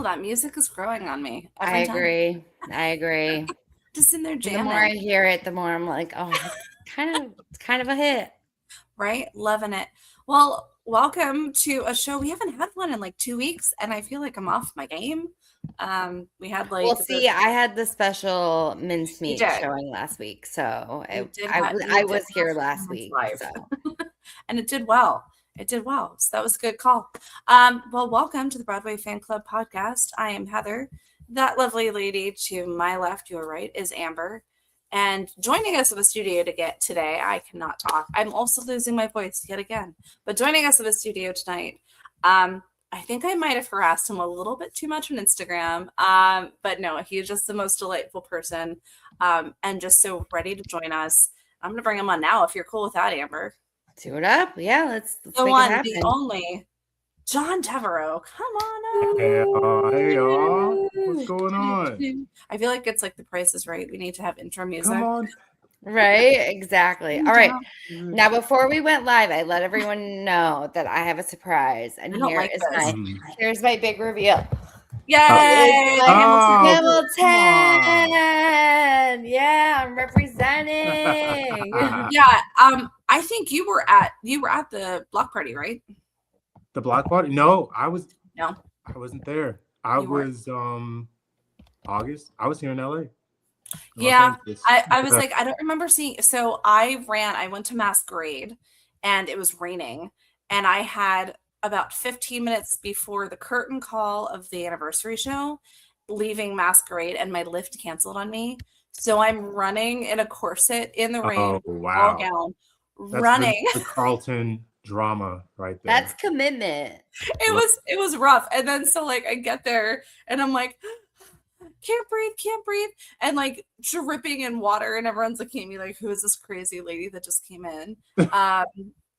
that music is growing on me I every time. agree. Just in there And the more I jamming, hear it, the more I'm like, oh, it's kind of a hit. right? Loving it. Well, welcome to a show. We haven't had one in like 2 weeks, and I feel like I'm off my game. We had Well, like see, I had the special you mincemeat did. showing last week, so You I did was here have last performance week. live. So And it did well. It did well. So that was a good call. Well, welcome to the Broadway Fan Club podcast. I am Heather. That lovely lady to my left, your right, is Amber. And joining us in the studio to get today, I cannot talk. I'm also losing my voice yet again. But joining us in the studio tonight, I think I might have harassed him a little bit too much on Instagram. But no, he's just the most delightful person and just so ready to join us. I'm going to bring him on now if you're cool with that, Amber. do it up. Yeah, let's The make it one, the happen. only, John DeVereaux. Come Hey, y'all. on What's up. going on? I feel like it's like The Price is Right. We need to have intro music. Come on. Right? Exactly. All right. Mhm. Now, before we went live, I let everyone know that I have a surprise, and I don't like this. here's my big reveal. Yay! It's like Hamilton. Hamilton. Yeah, I'm representing. Yeah. I think you were at the block party, right? The block party? No, No. I wasn't there. I You weren't? was August. I was here in LA. Yeah. Los Angeles. I was like, I don't remember seeing. So I went to Masquerade and it was raining. And I had about 15 minutes before the curtain call of the anniversary show leaving Masquerade, and my lift canceled on me. So I'm running in a corset in the rain, Oh, ball wow. gown, That's running. the Carlton drama right there. That's commitment. It was rough. And then so like I get there and I'm like, can't breathe, and like dripping in water, and everyone's looking at me like, who is this crazy lady that just came in?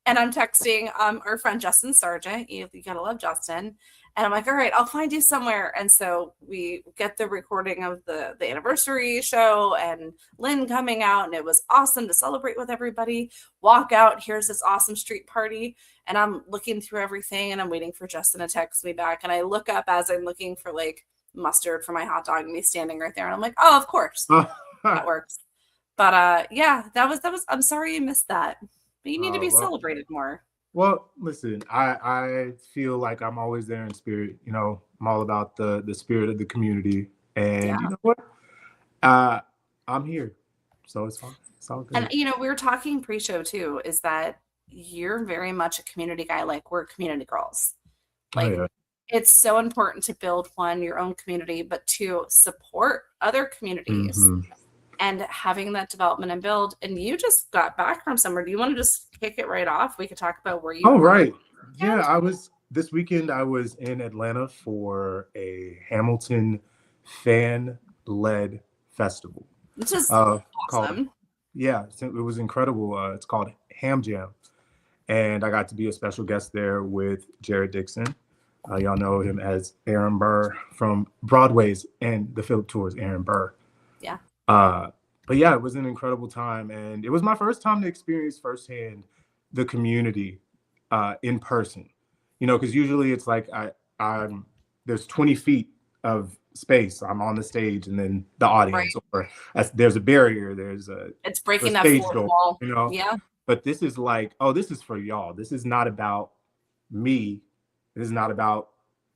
And I'm texting our friend Justin Sargent. You gotta love Justin. And I'm like, all right, I'll find you somewhere. And so we get the recording of the anniversary show and Lynn coming out, and it was awesome to celebrate with everybody. Walk out, here's this awesome street party. And I'm looking through everything and I'm waiting for Justin to text me back. And I look up as I'm looking for like mustard for my hot dog, and he's standing right there. And I'm like, oh, of course. That works. But yeah, that was I'm sorry you missed that. But you need to be celebrated more. Well, listen, I feel like I'm always there in spirit. You know, I'm all about the spirit of the community. And you know what? I'm here. So it's all good. And we were talking pre-show too, is that you're very much a community guy. Like, we're community girls. Like, it's so important to build your own community, but to support other communities. Mm-hmm. And having that development and build. And you just got back from somewhere. Do you want to just kick it right off? We could talk about where you were. Right. Yeah, this weekend I was in Atlanta for a Hamilton fan-led festival. Which is awesome. It was incredible. It's called Ham Jam. And I got to be a special guest there with Jared Dixon. Y'all know him as Aaron Burr from Broadway's and the Philip Tour's Aaron Burr. Yeah. But yeah, it was an incredible time, and it was my first time to experience firsthand the community in person. You know, because usually it's like I'm there's 20 feet of space. I'm on the stage, and then the audience, or there's a barrier. It's breaking that fourth wall. You know, yeah. But this is like, oh, this is for y'all. This is not about me. This is not about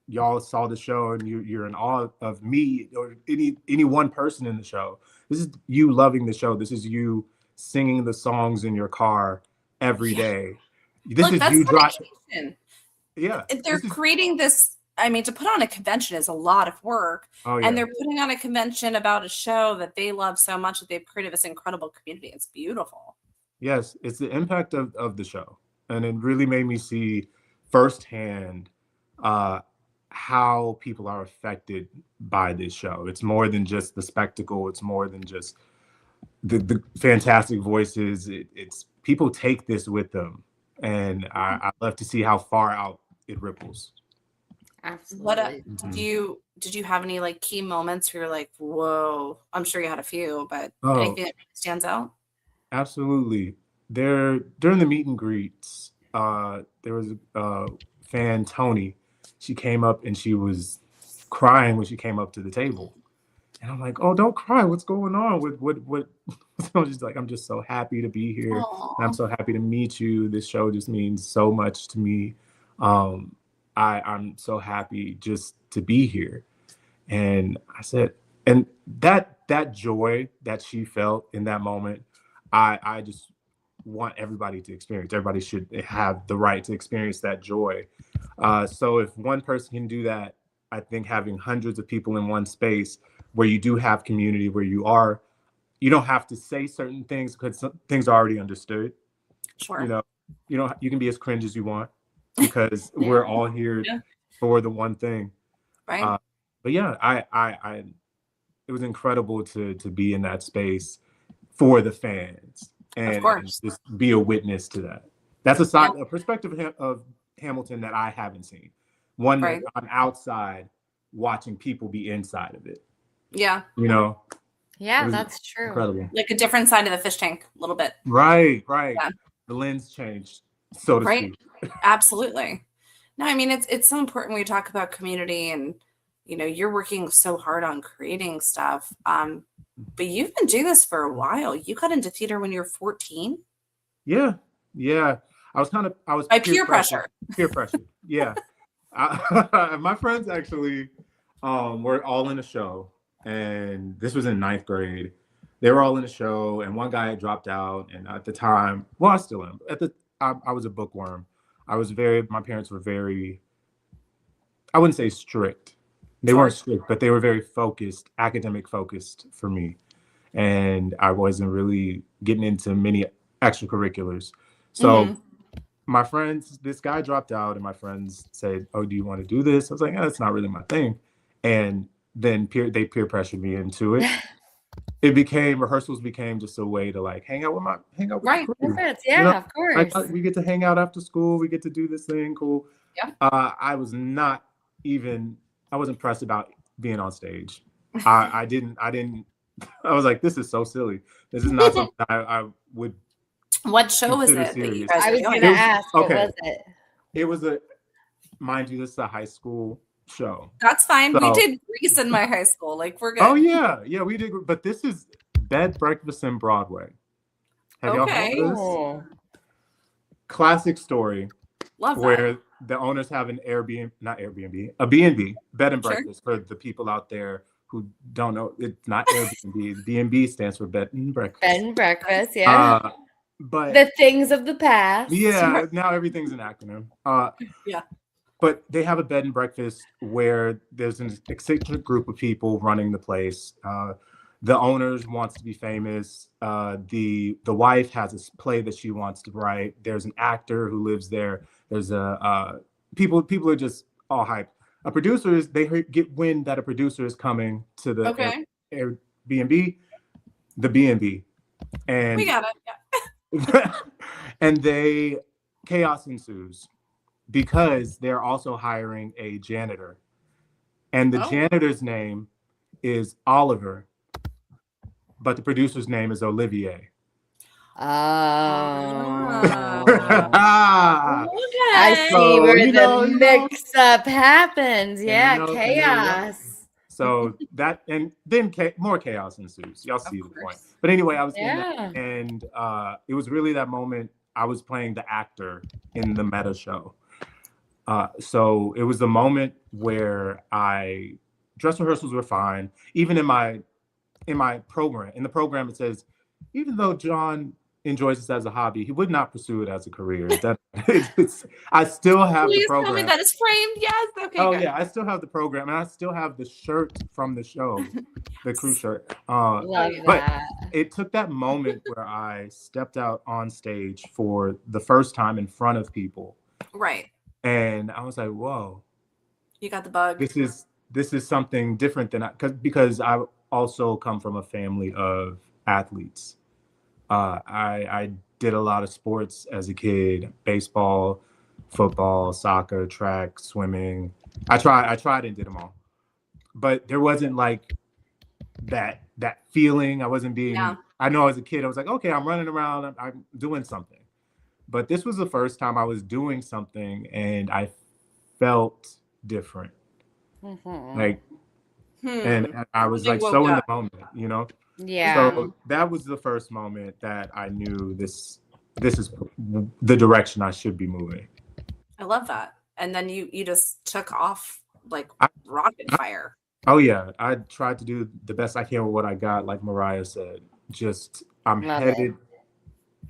y'all saw the show and you're in awe of me or any one person in the show. This is you loving the show. This is you singing the songs in your car every day. This is you driving. Yeah. They're creating this. I mean, to put on a convention is a lot of work. Oh, yeah. And they're putting on a convention about a show that they love so much that they've created this incredible community. It's beautiful. Yes, it's the impact of the show. And it really made me see firsthand how people are affected by this show. It's more than just the spectacle. It's more than just the fantastic voices. It's people take this with them, and I love to see how far out it ripples. Absolutely. Did you have any like key moments where you're like, whoa? I'm sure you had a few, but anything that stands out? Absolutely. During the meet and greets, there was a fan, Tony. She came up and she was crying when she came up to the table. And I'm like, oh, don't cry. What's going on? What? So she's like, I'm just so happy to be here. And I'm so happy to meet you. This show just means so much to me. I'm so happy just to be here. And I said, and that joy that she felt in that moment, I just want everybody to experience. Everybody should have the right to experience that joy. So if one person can do that, I think having hundreds of people in one space where you do have community, where you don't have to say certain things because things are already understood. Sure. You can be as cringe as you want because we're all here for the one thing. Right. But yeah, it was incredible to be in that space for the fans and just be a witness to that. That's a perspective of Hamilton that I haven't seen. One that I'm outside watching people be inside of it. Yeah. Yeah, that's true. Incredible. Like a different side of the fish tank, a little bit. Right. Yeah. The lens changed, so to speak. Absolutely. No, I mean, it's so important when we talk about community and, you're working so hard on creating stuff. But you've been doing this for a while. You got into theater when you were 14. Yeah. I was by peer pressure. Peer pressure. Yeah. My friends actually were all in a show, and this was in 9th grade. They were all in a show, and one guy had dropped out. And at the time, well, I still am. I was a bookworm. My parents were very, I wouldn't say strict. They weren't strict, but they were very focused, academic focused for me. And I wasn't really getting into many extracurriculars. So my friends, this guy dropped out, and my friends said, oh, do you want to do this? I was like, that's not really my thing. And then they peer pressured me into it. Rehearsals became just a way to like hang out with the crew. Yeah, of course. We get to hang out after school. We get to do this thing. Cool. Yeah. I wasn't pressed about being on stage. I was like, this is so silly. This is not something I would. What show was it? Serious. I was going to ask, what was it? It was mind you, this is a high school show. That's fine. We did Grease in my high school. Like, we're good. Oh yeah, we did. But this is Bed, Breakfast, and Broadway. Have y'all heard of this? Classic story. Love that. Where the owners have an a B&B, bed and breakfast for the people out there who don't know. It's not Airbnb. B&B stands for bed and breakfast. Bed and breakfast, yeah. But the things of the past. Yeah, now everything's an acronym. Yeah. But they have a bed and breakfast where there's an eccentric group of people running the place. The owners wants to be famous. The wife has a play that she wants to write. There's an actor who lives there. There's people are just all hyped. They get wind that a producer is coming to the Airbnb, the B&B, and we got it. Yeah. And chaos ensues because they're also hiring a janitor, and the janitor's name is Oliver, but the producer's name is Olivier. Oh. I see where the mix-up happens. Yeah, chaos. So that, and then more chaos ensues. Y'all see the point. But anyway, I was in that, and it was really that moment. I was playing the actor in the meta show. So it was the moment where dress rehearsals were fine. Even in the program, it says, even though John enjoys this as a hobby, he would not pursue it as a career. I still have the program. Tell me that is framed. Yes. Okay. Oh, yeah. I still have the program, and I still have the shirt from the show, the crew shirt. Love but that. it took that moment where I stepped out on stage for the first time in front of people. Right. And I was like, whoa. You got the bug. This is something different than because I also come from a family of athletes. I did a lot of sports as a kid: baseball, football, soccer, track, swimming. I tried and did them all, but there wasn't like that feeling. I wasn't being. Yeah. I know as a kid I was like, okay, I'm running around, I'm doing something, but this was the first time I was doing something and I felt different. Mhm. Like, and I was like Something so woke in the up. moment, you know. Yeah. So that was the first moment that I knew this is the direction I should be moving. I love that. And then you just took off like I, rocket fire. oh yeah, I tried to do the best I can with what I got, like Mariah said. Just I'm Love it. headed.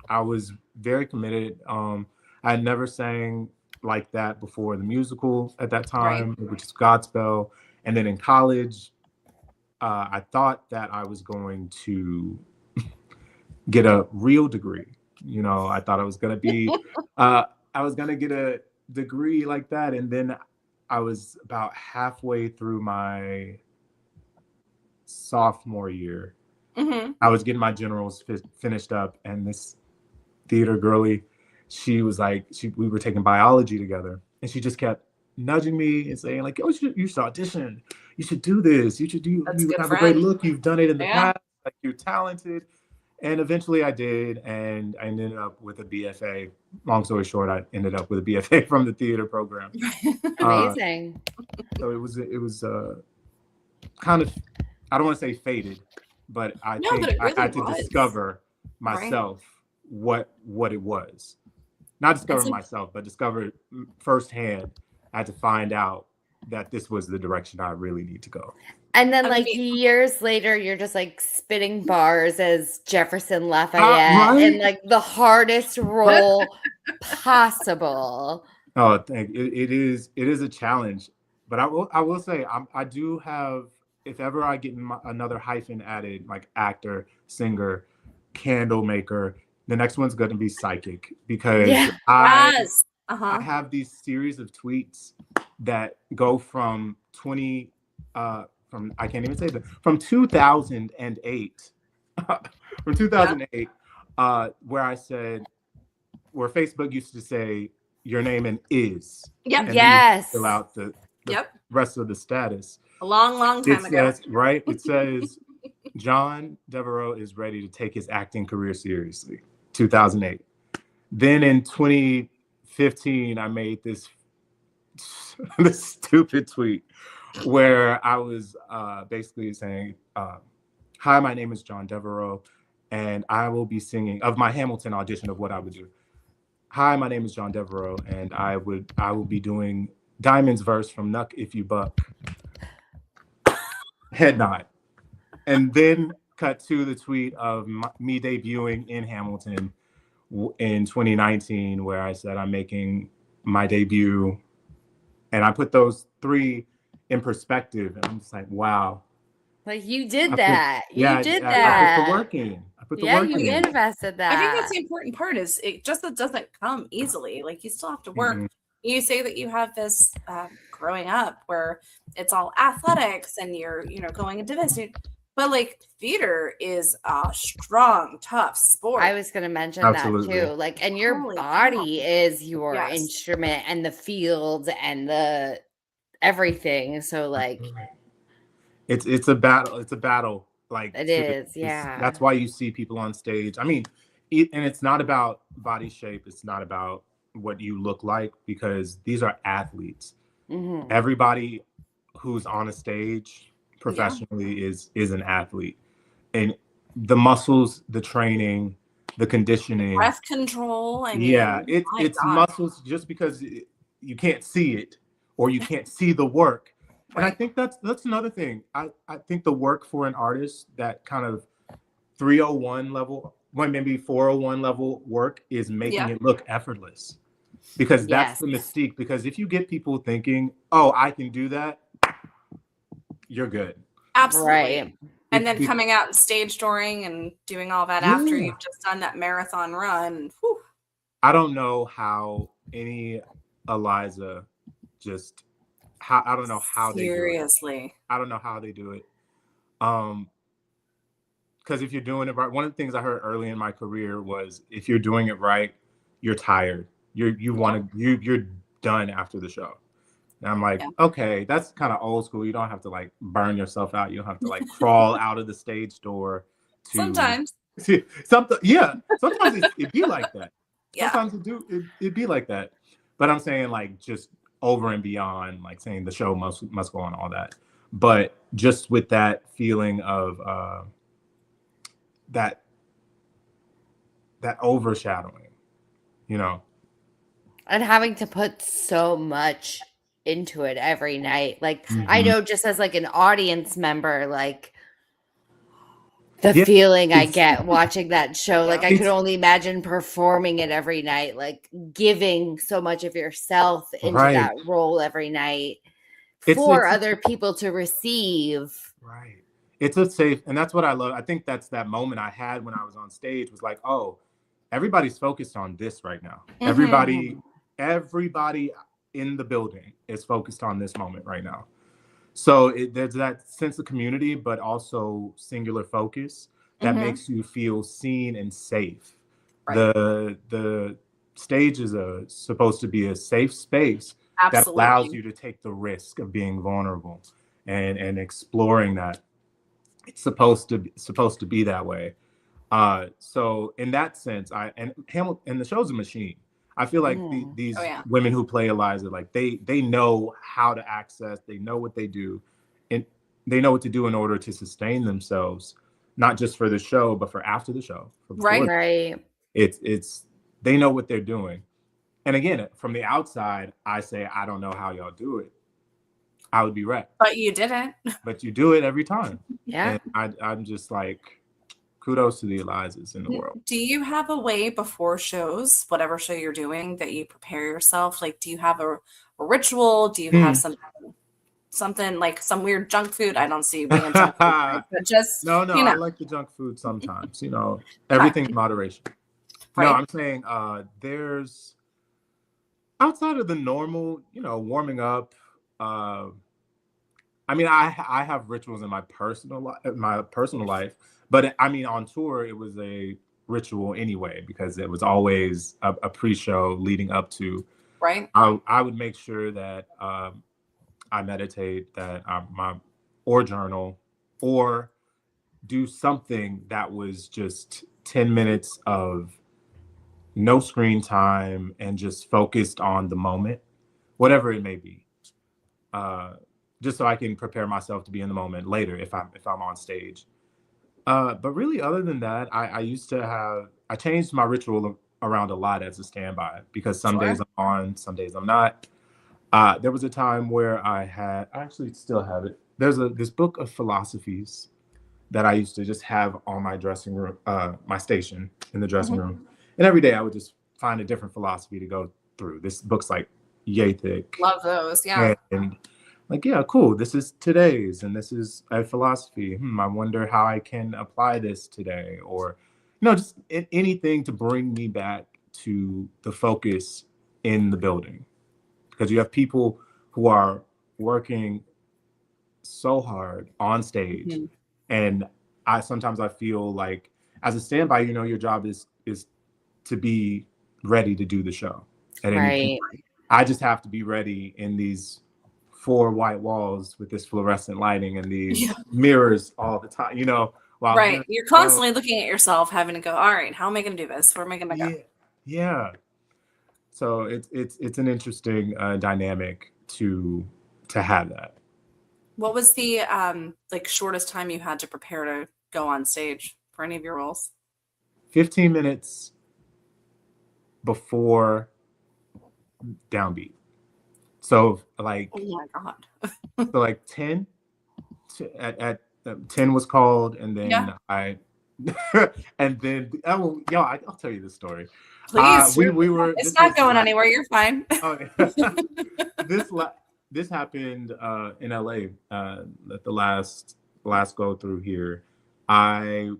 I was very committed. I had never sang like that before the musical at that Right. time, which is Godspell. And then in college, I thought that I was going to get a real degree. You know, I thought I was going to be, I was going to get a degree like that. And then I was about halfway through my sophomore year. Mm-hmm. I was getting my generals finished up, and this theater girly, she was like, we were taking biology together, and she just kept nudging me and saying like, "Oh, you should audition. You should do this. You should do. That's a You good have a great friend. look. You've done it in the Yeah. past. Like you're talented." And eventually I did, and I ended up with a BFA. Long story short, I ended up with a BFA from the theater program. Amazing. So it was kind of, I don't want to say faded, but I No, think but it I really had to was. discover myself what it was. Not discover myself, but discover firsthand. I had to find out that this was the direction I really need to go. And then, I like, mean- years later, you're just like spitting bars as Jefferson Lafayette Right? in like the hardest role possible. Oh, it is a challenge, but I will say I do have, if ever I get another hyphen added, like actor, singer, candle maker, the next one's going to be psychic, because Yeah. Yes. I have these series of tweets that go from I can't even say that, from 2008 from 2008 where I said, where Facebook used to say your name and is. Yep. And Yes. fill out the rest of the status. A long time ago. Says, right? It says John DeVereaux is ready to take his acting career seriously. 2008. Then in 2015, I made this stupid tweet where I was basically saying, "Hi, my name is John DeVereaux, and I will be singing," of my Hamilton audition of what I would do. "Hi, my name is John DeVereaux, and I will be doing Diamond's verse from Nuck If You Buck." Head nod. And then cut to the tweet of me debuting in Hamilton in 2019, where I said I'm making my debut. And I put those three in perspective, and I'm just like, wow. Like, you did that. You did I that. put the work in. You manifested that. I think that's the important part, is it just doesn't come easily. Like, you still have to work. Mm-hmm. You say that you have this growing up where it's all athletics and you're, going into this, but like theater is a strong, tough sport. I was going to mention Absolutely. that too. Like, and your Holy body cow. is your Yes. instrument and the field and the everything. So like, it's a battle. It's a battle. Like it is. Yeah. That's why you see people on stage. I mean, and it's not about body shape. It's not about what you look like, because these are athletes. Mm-hmm. Everybody who's on a stage professionally is an athlete, and the muscles, the training, the conditioning, breath control. I mean, it's muscles, just because you can't see it or you can't see the work. And I think that's another thing. I think the work for an artist, that kind of 301 level, maybe 401 level work, is making it look effortless, because that's the mystique. Because if you get people thinking, "Oh, I can do that," you're good. Absolutely. Right. And then coming out and stage touring and doing all that after you've just done that marathon run. Whew. I don't know how any Eliza just, I don't know how they do it. Seriously. I don't know how they do it. Because if you're doing it right, one of the things I heard early in my career was, if you're doing it right, you're tired. You're done after the show. And I'm like, okay, that's kind of old school. You don't have to like burn yourself out. You don't have to like crawl out of the stage door. Sometimes. Sometimes it'd be like that. Yeah. Sometimes it'd be like that. But I'm saying, like, just over and beyond like saying the show must go on, all that, but just with that feeling of that overshadowing, you know. And having to put so much into it every night. Like I Mhm. know just as like an audience member, like the Yeah, feeling I it's get watching that show, like Yeah. I could it's only imagine performing it every night, like giving so much of yourself into right. that role every night for It's other people to receive. right. It's a safe, and that's what I love. I think that's that moment I had when I was on stage was like, oh, everybody's focused on this right now. Mhm. Everybody in the building is focused on this moment right now. So there's that sense of community, but also singular focus that Mhm. makes you feel seen and safe. Right. The stage is supposed to be a safe space that allows Absolutely. you to take the risk of being vulnerable and exploring that. It's supposed to be that way. So in that sense, Hamilton and the show's a machine. I feel like Mm. Oh these yeah. women who play Eliza, like they know how to access, they know what they do, and they know what to do in order to sustain themselves, not just for the show, but for after the show, for before. Right. Right. It's they know what they're doing. And again, from the outside, I say I don't know how y'all do it. I would be wrecked, But you didn't. but you do it every time, Yeah. and I'm just like kudos to the Elizas in the world. Do you have a way before shows, whatever show you're doing, that you prepare yourself? Like, do you have a ritual? Do you have something like some weird junk food? I don't see you being a junk food guy, but just, No, you I know, like the junk food sometimes, you know, okay, everything in moderation. No, right? I'm saying there's outside of the normal, you know, warming up. Uh, I mean, I have rituals in my personal life, but I mean, on tour, it was a ritual anyway because it was always a pre-show leading up to. Right? I would make sure that I meditate, that my or journal, or do something that was just 10 minutes of no screen time and just focused on the moment, whatever it may be. Uh, just so I can prepare myself to be in the moment later if I'm on stage. But really, other than that, I used to have I changed my ritual around a lot as a standby because some days Sure. I'm on, some days I'm not. There was a time where I actually still have it. There's this book of philosophies that I used to just have on my dressing room, my station in the dressing Mhm. room. And every day I would just find a different philosophy to go through. This book's like yay thick. Love those. Yeah. And like, yeah, cool. This is today's, and this is a philosophy. I wonder how I can apply this today. Or, just anything to bring me back to the focus in the building. Because you have people who are working so hard on stage, Mhm. and sometimes I feel like as a standby, your job is to be ready to do the show at any point. Right. I just have to be ready in these four white walls with this fluorescent lighting and these Yeah. mirrors all the time, while I'm doing Right. You're the show. constantly looking at yourself, having to go, all right, how am I going to do this? Where am I going to go? Yeah, yeah. So it's an interesting dynamic to have that. What was the like shortest time you had to prepare to go on stage for any of your roles? 15 minutes before downbeat. So like Oh my God. 10 at 10 was called, and then Yeah. and then I'll tell you the story. Please. We were It's this not was going anywhere. You're fine. oh, this happened in LA at the last go through here. I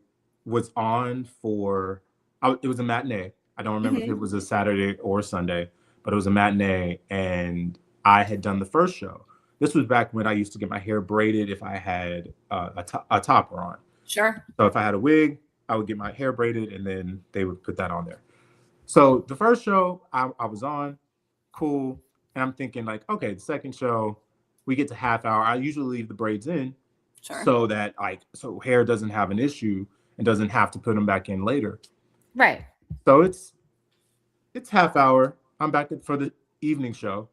was on for it was a matinee. I don't remember if Mhm. it was a Saturday or Sunday, but it was a matinee, and I had done the first show. This was back when I used to get my hair braided if I had a topper on. Sure. So if I had a wig, I would get my hair braided, and then they would put that on there. So the first show I was on, cool. And I'm thinking like, okay, the second show, we get to half hour. I usually leave the braids in Sure. so that so hair doesn't have an issue and doesn't have to put them back in later. Right. So it's half hour. I'm back for the evening show.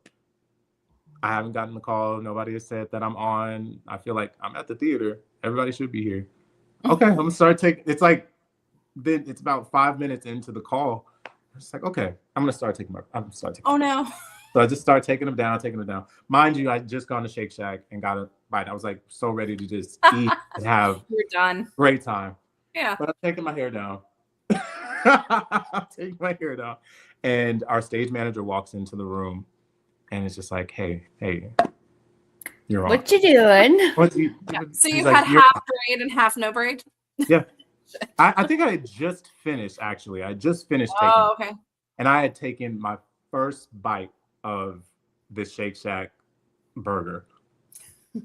I haven't gotten the call. Nobody has said that I'm on. I feel like I'm at the theater. Everybody should be here. Okay, I'm gonna start taking. It's like then it's about 5 minutes into the call. It's like, okay, I'm gonna start taking. Oh no. So I just started taking them down. Mind you, I just gone to Shake Shack and got a bite. I was like so ready to just eat and have You're done. great time. Yeah. But I'm taking my hair down. I'm taking my hair down. And our stage manager walks into the room and it's just like, hey, you're on. What you doing? Yeah. So you had half braid and half no braid? Yeah. I think I had just finished, actually. I just finished taking. Oh, okay. And I had taken my first bite of the Shake Shack burger.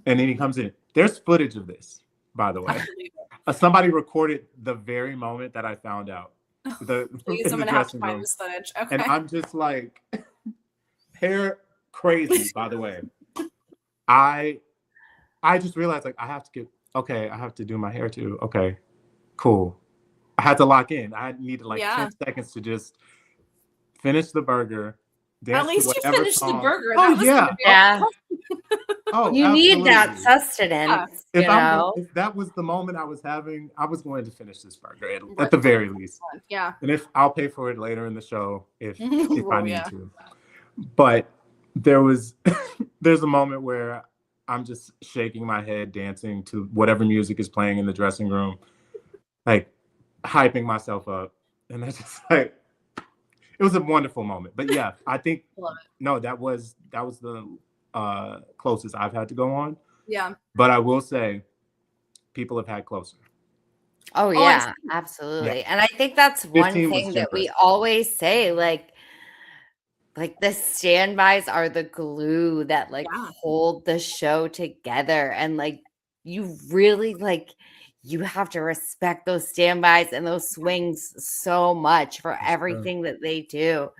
And then he comes in. There's footage of this, by the way. Somebody recorded the very moment that I found out. Please, I'm gonna have to find this footage. Okay. And I'm just like, hair crazy, by the way. I just realized, like, I have to do my hair too. Okay, cool. I had to lock in. I needed like 10 seconds to just finish the burger. At least you finished the burger. Oh, yeah. Oh, you need that sustenance. If that was the moment I was having, I was going to finish this burger at the very least. Yeah. And if I'll pay for it later in the show if I need to. But there's a moment where I'm just shaking my head, dancing to whatever music is playing in the dressing room, like hyping myself up. And that's just like, it was a wonderful moment. But yeah, I think that was the closest I've had to go on. Yeah. But I will say people have had closer. Oh yeah, absolutely. Yeah. And I think that's one thing that we always say, like the standbys are the glue that hold the show together. And like you really you have to respect those standbys and those swings so much for everything that they do.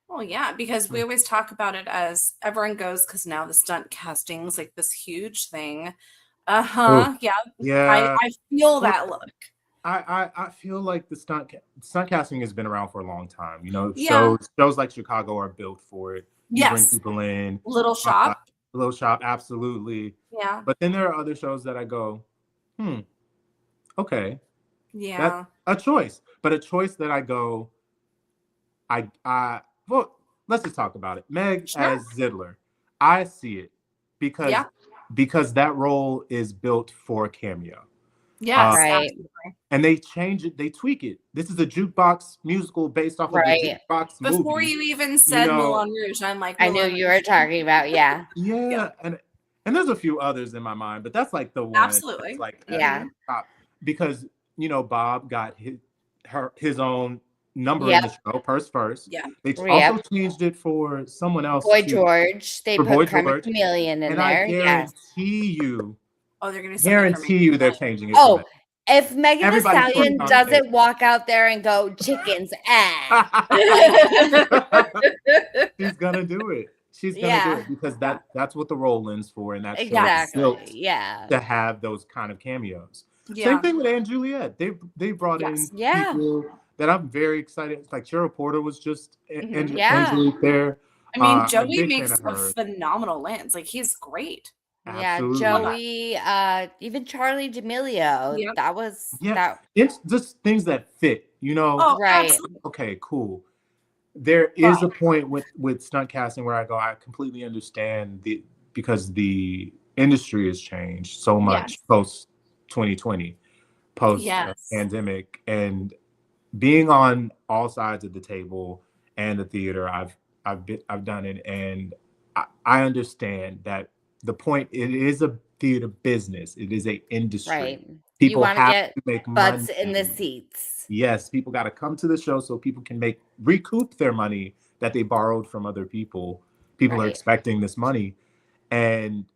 Well, yeah, because we always talk about it as everyone goes, because now the stunt casting is like this huge thing. Yeah. I feel that look. I feel like the stunt casting has been around for a long time. You know, shows like Chicago are built for it. You bring people in. Little Shop, absolutely. Yeah. But then there are other shows that I go, okay. Yeah. That's a choice. But a choice that I go, well, let's just talk about it. Meg as Zidler. I see it because that role is built for a cameo. Yes, right. And they change it, they tweak it. This is a jukebox musical based off of the jukebox movie. Before you even said Moulin Rouge, I'm like, I knew you were talking about, yeah. And there's a few others in my mind, but that's like the one. Absolutely. Like top. Because Bob got his own number in the show, Purse First. Yeah. They also changed it for someone else. Boy George. They put Creme Chameleon in there. I guarantee you. Oh, they're going to guarantee you they're changing it. Oh, if Megan Thee Stallion doesn't walk out there and go, chickens, she's gonna do it. She's gonna do it because that's what the role is for, and that's exactly to have those kind of cameos. Same thing with Anne Juliet. They brought in people that I'm very excited. It's like Cheryl Porter was just Anne Juliet there. I mean, Joey makes a phenomenal lens. Like, he's great. Absolutely. Yeah, Joey, even Charlie D'Amelio. Yep. That was It's just things that fit, Oh, right. Absolutely. Okay, cool. There is a point with stunt casting where I go, I completely understand because the industry has changed so much post 2020, post pandemic, and being on all sides of the table and the theater, I've done it, and I understand that. The point, it is a theater business. It is a industry. Right. People you have to make butts money. in the seats. Yes, people got to come to the show so people can recoup their money that they borrowed from other people. People are expecting this money. And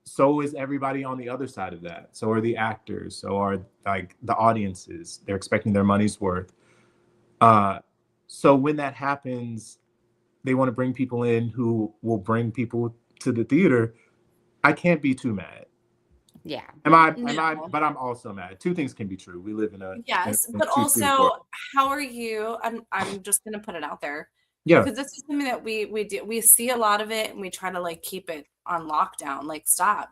so is everybody on the other side of that. So are the actors. So are like the audiences. They're expecting their money's worth. So when that happens, they want to bring people in who will bring people to the theater. I can't be too mad. Yeah. But I'm also mad. Two things can be true. We live in a but also, how are you? I'm just gonna put it out there. Yeah. Because this is something that we do. We see a lot of it and we try to like keep it on lockdown. Like, stop.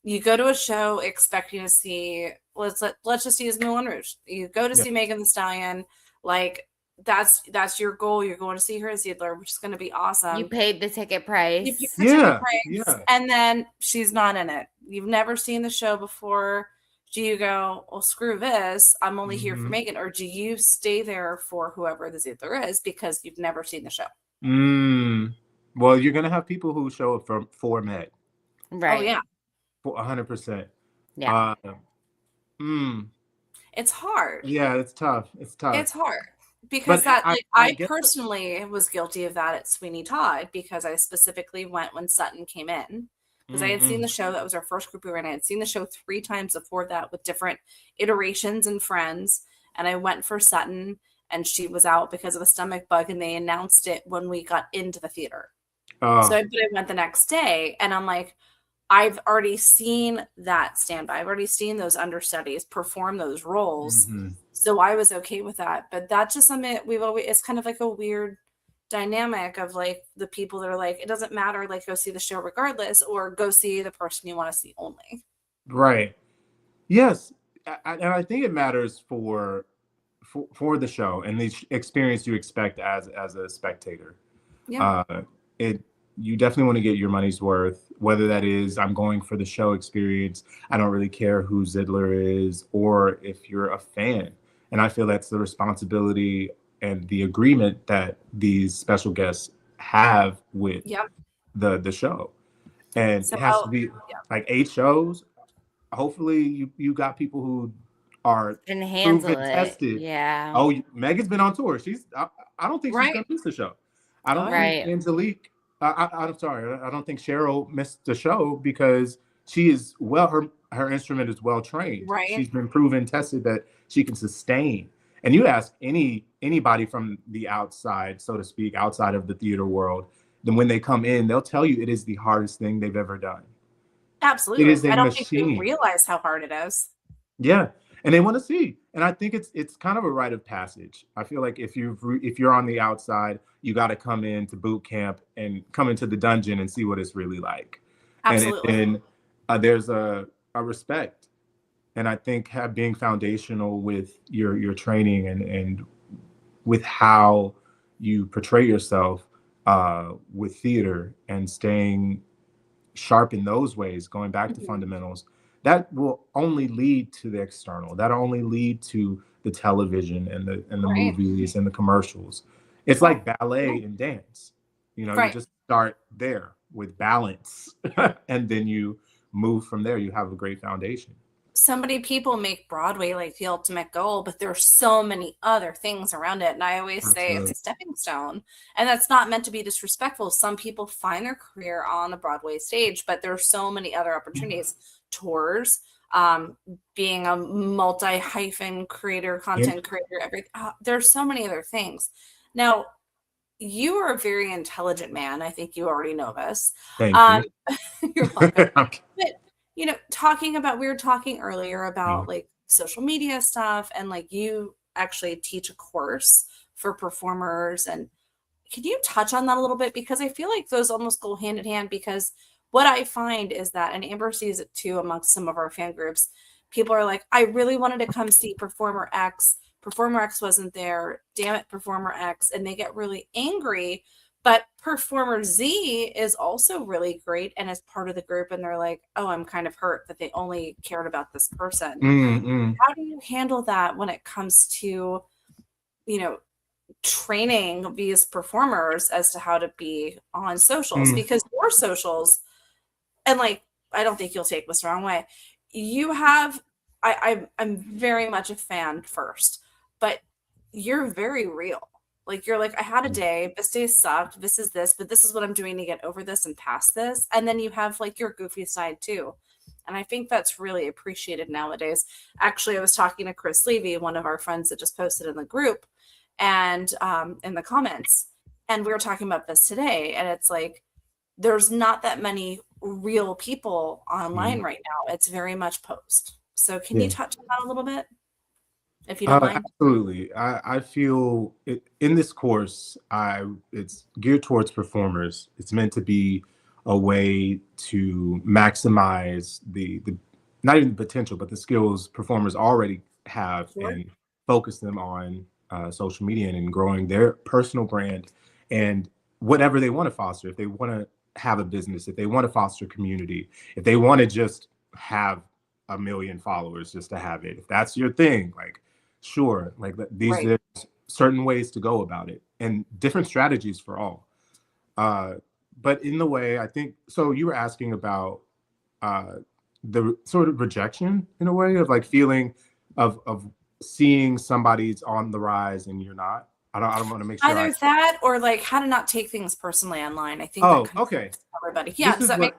You go to a show expecting to see, let's just use Moulin Rouge. You go to see Megan Thee Stallion, like that's your goal. You're going to see her as Ziedler, which is going to be awesome. You paid the ticket price. You paid the ticket price, and then she's not in it. You've never seen the show before. Do you go, well, screw this, I'm only here for Megan, or do you stay there for whoever the Ziedler is because you've never seen the show? Well, you're gonna have people who show up for Meg. Right. Oh yeah. 100%. Yeah. It's hard. Yeah, it's tough. It's hard because I personally was guilty of that at Sweeney Todd, because I specifically went when Sutton came in, because I had seen the show. That was our first group we were in. I had seen the show 3 times before that with different iterations and friends, and I went for Sutton, and she was out because of a stomach bug, and they announced it when we got into the theater. So I went the next day, and I'm like, I've already seen that standby. I've already seen those understudies perform those roles. So I was okay with that. But that's just something that it's kind of like a weird dynamic of like the people that are like, it doesn't matter, like go see the show regardless, or go see the person you want to see only. Right. Yes. And I think it matters for the show and the experience you expect as a spectator. Yeah. You definitely want to get your money's worth, whether that is I'm going for the show experience. I don't really care who Ziedler is, or if you're a fan. And I feel that's the responsibility and the agreement that these special guests have with the show. And it has to be like 8 shows. Hopefully you got people who are can handle it. Tested. Yeah. Oh, Megan's been on tour. I don't think she's gonna miss the show. I don't think Angelique. I'm sorry. I don't think Cheryl missed the show because she is her instrument is well trained. Right. She's been proven, tested that she can sustain. And you ask anybody from the outside, so to speak, outside of the theater world, then when they come in, they'll tell you it is the hardest thing they've ever done. Absolutely. It is a machine. Think they realize how hard it is. Yeah. And they want to see. And I think it's kind of a rite of passage. I feel like if you're on the outside, you got to come into boot camp and come into the dungeon and see what it's really like. Absolutely. And there's a respect. And I think being foundational with your training and with how you portray yourself with theater and staying sharp in those ways, going back to fundamentals, that will only lead to the external. That'll only lead to the television and the movies and the commercials. It's like ballet and dance. You just start there with balance and then you move from there. You have a great foundation. So many people make Broadway like the ultimate goal, but there's so many other things around it. And I always say it's a stepping stone. And that's not meant to be disrespectful. Some people find their career on the Broadway stage, but there's so many other opportunities. Tours, being a multi-hyphen creator, content creator, everything. There's so many other things. Now, you are a very intelligent man. I think you already know this. Thank you. You're welcome. But we were talking earlier about like social media stuff, and like you actually teach a course for performers. And can you touch on that a little bit? Because I feel like those almost go hand in hand, because what I find is that, and Amber sees it too amongst some of our fan groups, people are like, I really wanted to come see Performer X. Performer X wasn't there. Damn it, Performer X. And they get really angry. But Performer Z is also really great and is part of the group. And they're like, oh, I'm kind of hurt that they only cared about this person. How do you handle that when it comes to, training these performers as to how to be on socials? Because your socials, and like, I don't think you'll take this the wrong way. You have, I'm very much a fan first, but you're very real. Like, you're like, I had a day, this day sucked, this is this, but this is what I'm doing to get over this and past this. And then you have like your goofy side too. And I think that's really appreciated nowadays. Actually, I was talking to Chris Levy, one of our friends that just posted in the group and in the comments, and we were talking about this today. And it's like, there's not that many real people online right now. It's very much post. So can you touch on that a little bit? if you don't mind? Absolutely. I feel in this course, it's geared towards performers. It's meant to be a way to maximize the not even the potential, but the skills performers already have, and focus them on social media and growing their personal brand and whatever they want to foster. If they want to have a business, if they want to foster community, if they want to just have 1 million followers just to have it, if that's your thing, like, sure, like these there's certain ways to go about it and different strategies for all. But in the way, I think, so you were asking about the sort of rejection in a way of like feeling of seeing somebody's on the rise and you're not. I don't want to make sure either that or like how to not take things personally online. I think okay, everybody. Yeah,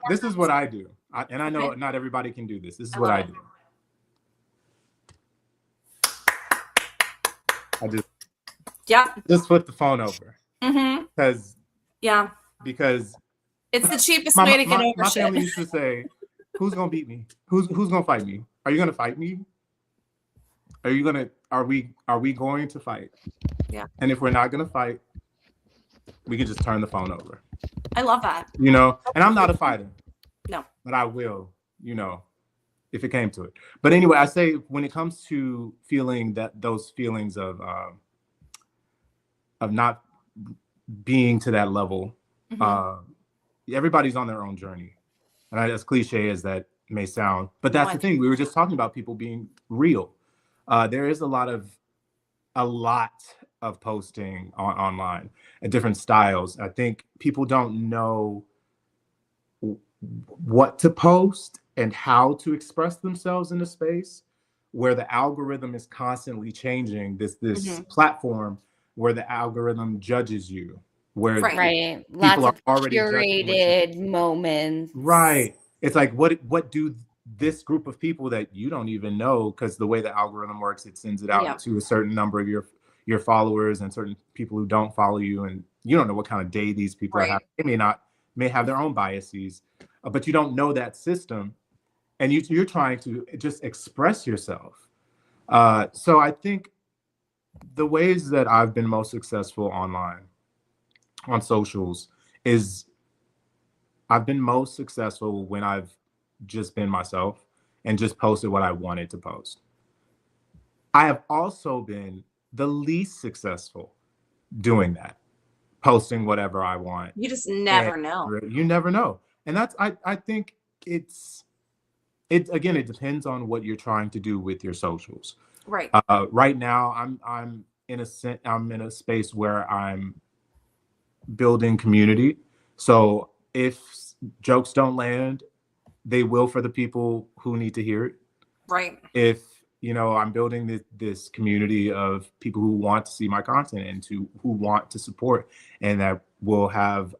this is what I do. And I know not everybody can do this. This is what I do. I just flip the phone over. Because it's the cheapest way to get over my shit. family used to say, who's gonna beat me? Who's gonna fight me? Are you gonna fight me? Are we going to fight? Yeah. And if we're not gonna fight, we can just turn the phone over. I love that. You know, and I'm not a fighter. No. But I will, you know, if it came to it. But anyway, I say when it comes to feeling those feelings of not being to that level, everybody's on their own journey. And as cliche as that may sound, but that's the thing. We were just talking about people being real. There is a lot of posting online at different styles. I think people don't know what to post and how to express themselves in a space where the algorithm is constantly changing. This platform where the algorithm judges you, where people lots of are already curated moments. Right. It's like what do this group of people that you don't even know, because the way the algorithm works, it sends it out to a certain number of your followers and certain people who don't follow you, and you don't know what kind of day these people are having. They may have their own biases, but you don't know that system, and you're trying to just express yourself. So I think the ways that I've been most successful online on socials is I've been most successful when I've just been myself and just posted what I wanted to post. I have also been the least successful doing that, posting whatever I want. You just never know. You never know. And that's, I think it depends on what you're trying to do with your socials. Right. Right now, I'm in a space where I'm building community. So if jokes don't land, they will for the people who need to hear it. Right. If I'm building this community of people who want to see my content and who want to support, and that will have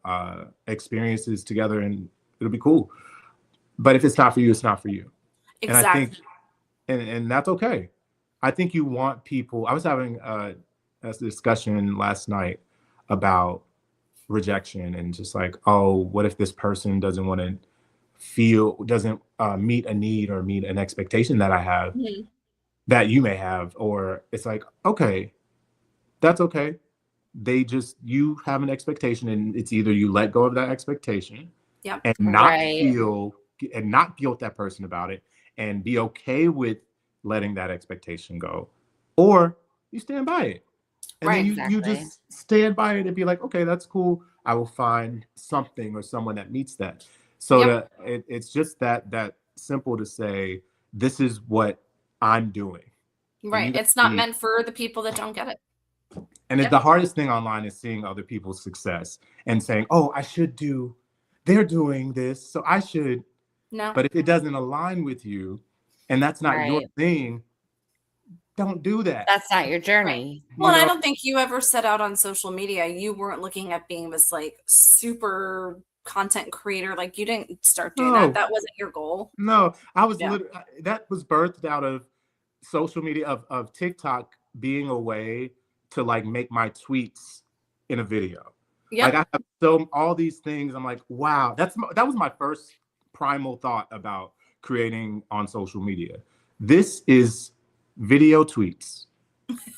experiences together, and it'll be cool. But if it's not for you, it's not for you. Exactly. And I think, and that's okay. I think you want people. I was having a discussion last night about rejection and just like, oh, what if this person doesn't meet a need or meet an expectation that I have, that you may have, or it's like, okay, that's okay. You have an expectation, and it's either you let go of that expectation and not guilt that person about it and be okay with letting that expectation go, or you stand by it. And then you just stand by it and be like, okay, that's cool. I will find something or someone that meets that. So it's just that simple to say, this is what I'm doing. Right. It's not meant for the people that don't get it. And the hardest thing online is seeing other people's success and saying, oh, they're doing this, so I should. No. But if it doesn't align with you and that's not your thing, don't do that. That's not your journey. Right. Well, I don't think you ever set out on social media. You weren't looking at being this like super content creator. Like you didn't start doing that. That wasn't your goal. No, I was that was birthed out of social media, of TikTok being a way to like make my tweets in a video. Like I have all these things. I'm like, wow, that was my first primal thought about creating on social media. This is video tweets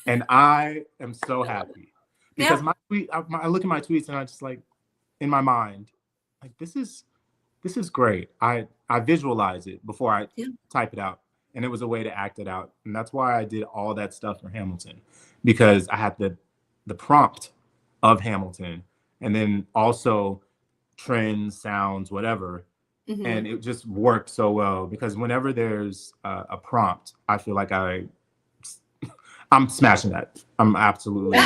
And I am so happy because my tweet, I look at my tweets and I just like, in my mind, like, this is great. I visualize it before I type it out. And it was a way to act it out. And that's why I did all that stuff for Hamilton, because I had the prompt of Hamilton and then also trends, sounds, whatever. Mm-hmm. And it just worked so well because whenever there's a prompt, I feel like I'm smashing that. I'm absolutely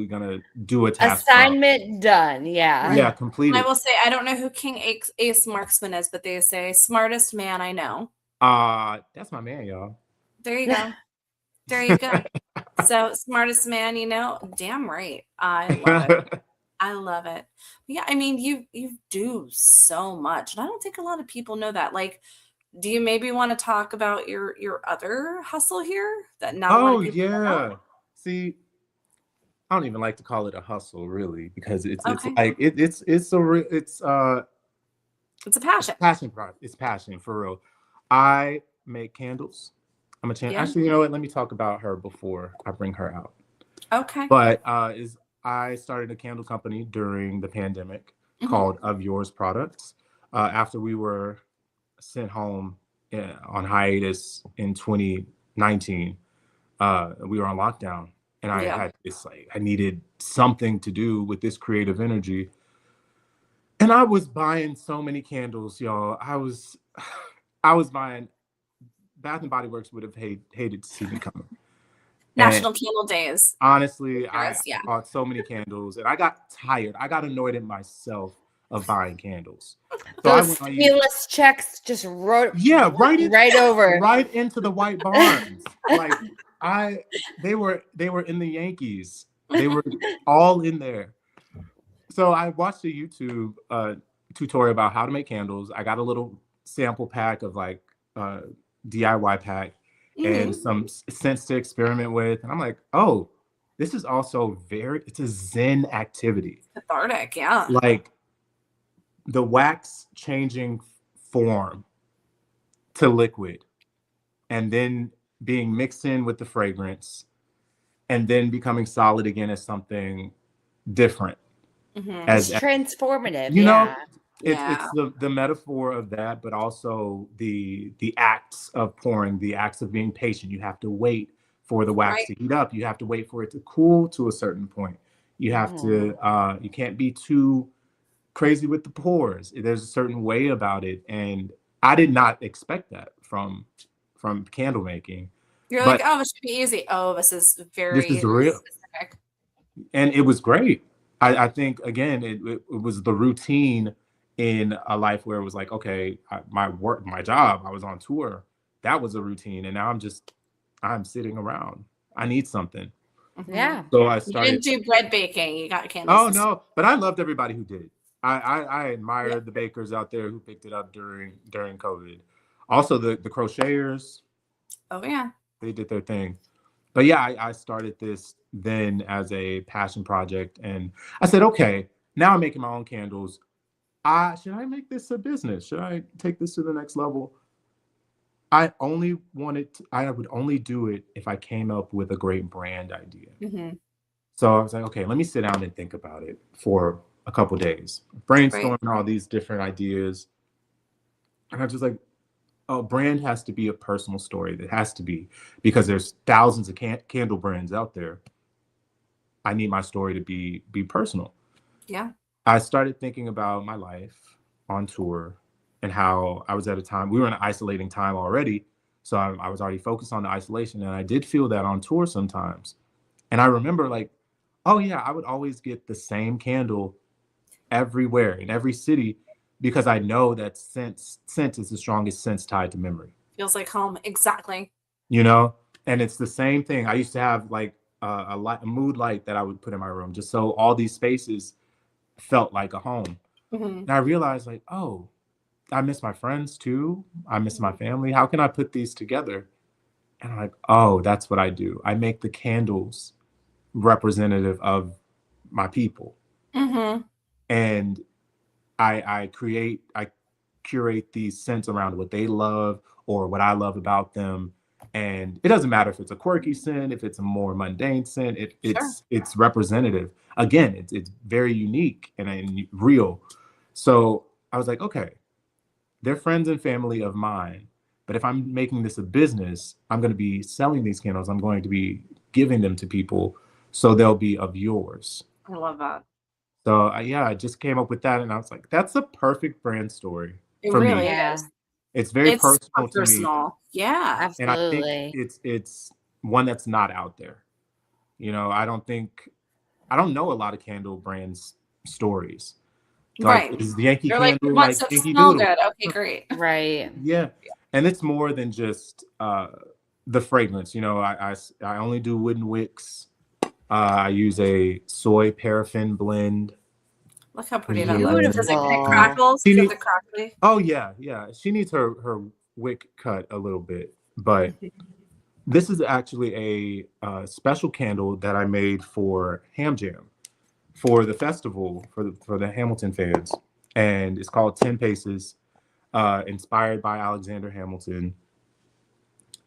gonna do a task. Assignment done. Yeah. Yeah, completed. I will say I don't know who King Ace Marksman is, but they say smartest man I know. That's my man, y'all. There you go. There you go. So smartest man, you know, damn right. I love it. I love it. Yeah, I mean, you do so much, and I don't think a lot of people know that. Like, do you maybe want to talk about your other hustle here that not a lot of people know? See, I don't even like to call it a hustle, really, because it's like it's a passion. It's passion for real. I make candles. I'm a champ. Actually, you know what? Let me talk about her before I bring her out. Okay. But I started a candle company during the pandemic called Of Yours Products. After we were sent home on hiatus in 2019, we were on lockdown, and I had this like I needed something to do with this creative energy, and I was buying so many candles, y'all. I was buying. Bath and Body Works would have hated to see me coming. National Candle Days. Honestly, I bought so many candles, and I got tired. I got annoyed at myself of buying candles. So those stimulus checks just right over right into the white barns. Like they were in the Yankees. They were all in there. So I watched a YouTube tutorial about how to make candles. I got a little sample pack of like DIY pack and some scents to experiment with, and I'm like, oh, this is also it's a Zen activity. Cathartic, yeah. Like the wax changing form to liquid and then being mixed in with the fragrance and then becoming solid again as something different. It's transformative. You know, it's the metaphor of that, but also the acts of pouring, the acts of being patient. You have to wait for the wax to heat up. You have to wait for it to cool to a certain point. You have to you can't be too crazy with the pours. There's a certain way about it, and I did not expect that from candle making. You're like, oh, it should be easy. Oh, this is real specific. And it was great. I think again, it was the routine in a life where it was like, okay, my job, I was on tour. That was a routine, and now I'm sitting around. I need something. Yeah. So I started. You didn't do bread baking. You got candles. Oh no, but I loved everybody who did. I admired the bakers out there who picked it up during COVID. Also the crocheters. Oh yeah. They did their thing. But yeah, I started this then as a passion project, and I said, okay, now I'm making my own candles. Should I make this a business? Should I take this to the next level? I would only do it if I came up with a great brand idea. So I was like, okay, let me sit down and think about it for a couple days, brainstorming all these different ideas. And I was just like, oh, brand has to be a personal story. That has to be, because there's thousands of candle brands out there. I need my story to be personal. Yeah. I started thinking about my life on tour and how I was at a time, we were in an isolating time already. So I was already focused on the isolation, and I did feel that on tour sometimes. And I remember like, oh yeah, I would always get the same candle everywhere in every city, because I know that scent is the strongest sense tied to memory. Feels like home. Exactly. You know, and it's the same thing. I used to have like a mood light that I would put in my room, just so all these spaces felt like a home. And I realized like, oh, I miss my friends too. I miss my family. How can I put these together? And I'm like, oh, that's what I do. I make the candles representative of my people. And I curate these scents around what they love or what I love about them. And it doesn't matter if it's a quirky scent, if it's a more mundane scent, it's representative. Again, it's very unique and real. So I was like, okay, they're friends and family of mine. But if I'm making this a business, I'm going to be selling these candles. I'm going to be giving them to people, so they'll be of yours. I love that. So I just came up with that, and I was like, that's a perfect brand story for me. Is. It's very personal to me. Yeah, and I think absolutely. it's one that's not out there. You know, I don't know a lot of candle brands stories. Like, right. is the Yankee They're Candle like, like what's Yankee smell Doodle? good? Okay, great. Right. Yeah. And it's more than just the fragrance. You know, I only do wooden wicks. I use a soy paraffin blend. Look how pretty that Beautiful. looks. Does it crackles? Does it crackly? Oh yeah. She needs her wick cut a little bit, but this is actually a special candle that I made for Ham Jam, for the festival, for the Hamilton fans, and it's called 10 Paces, inspired by Alexander Hamilton,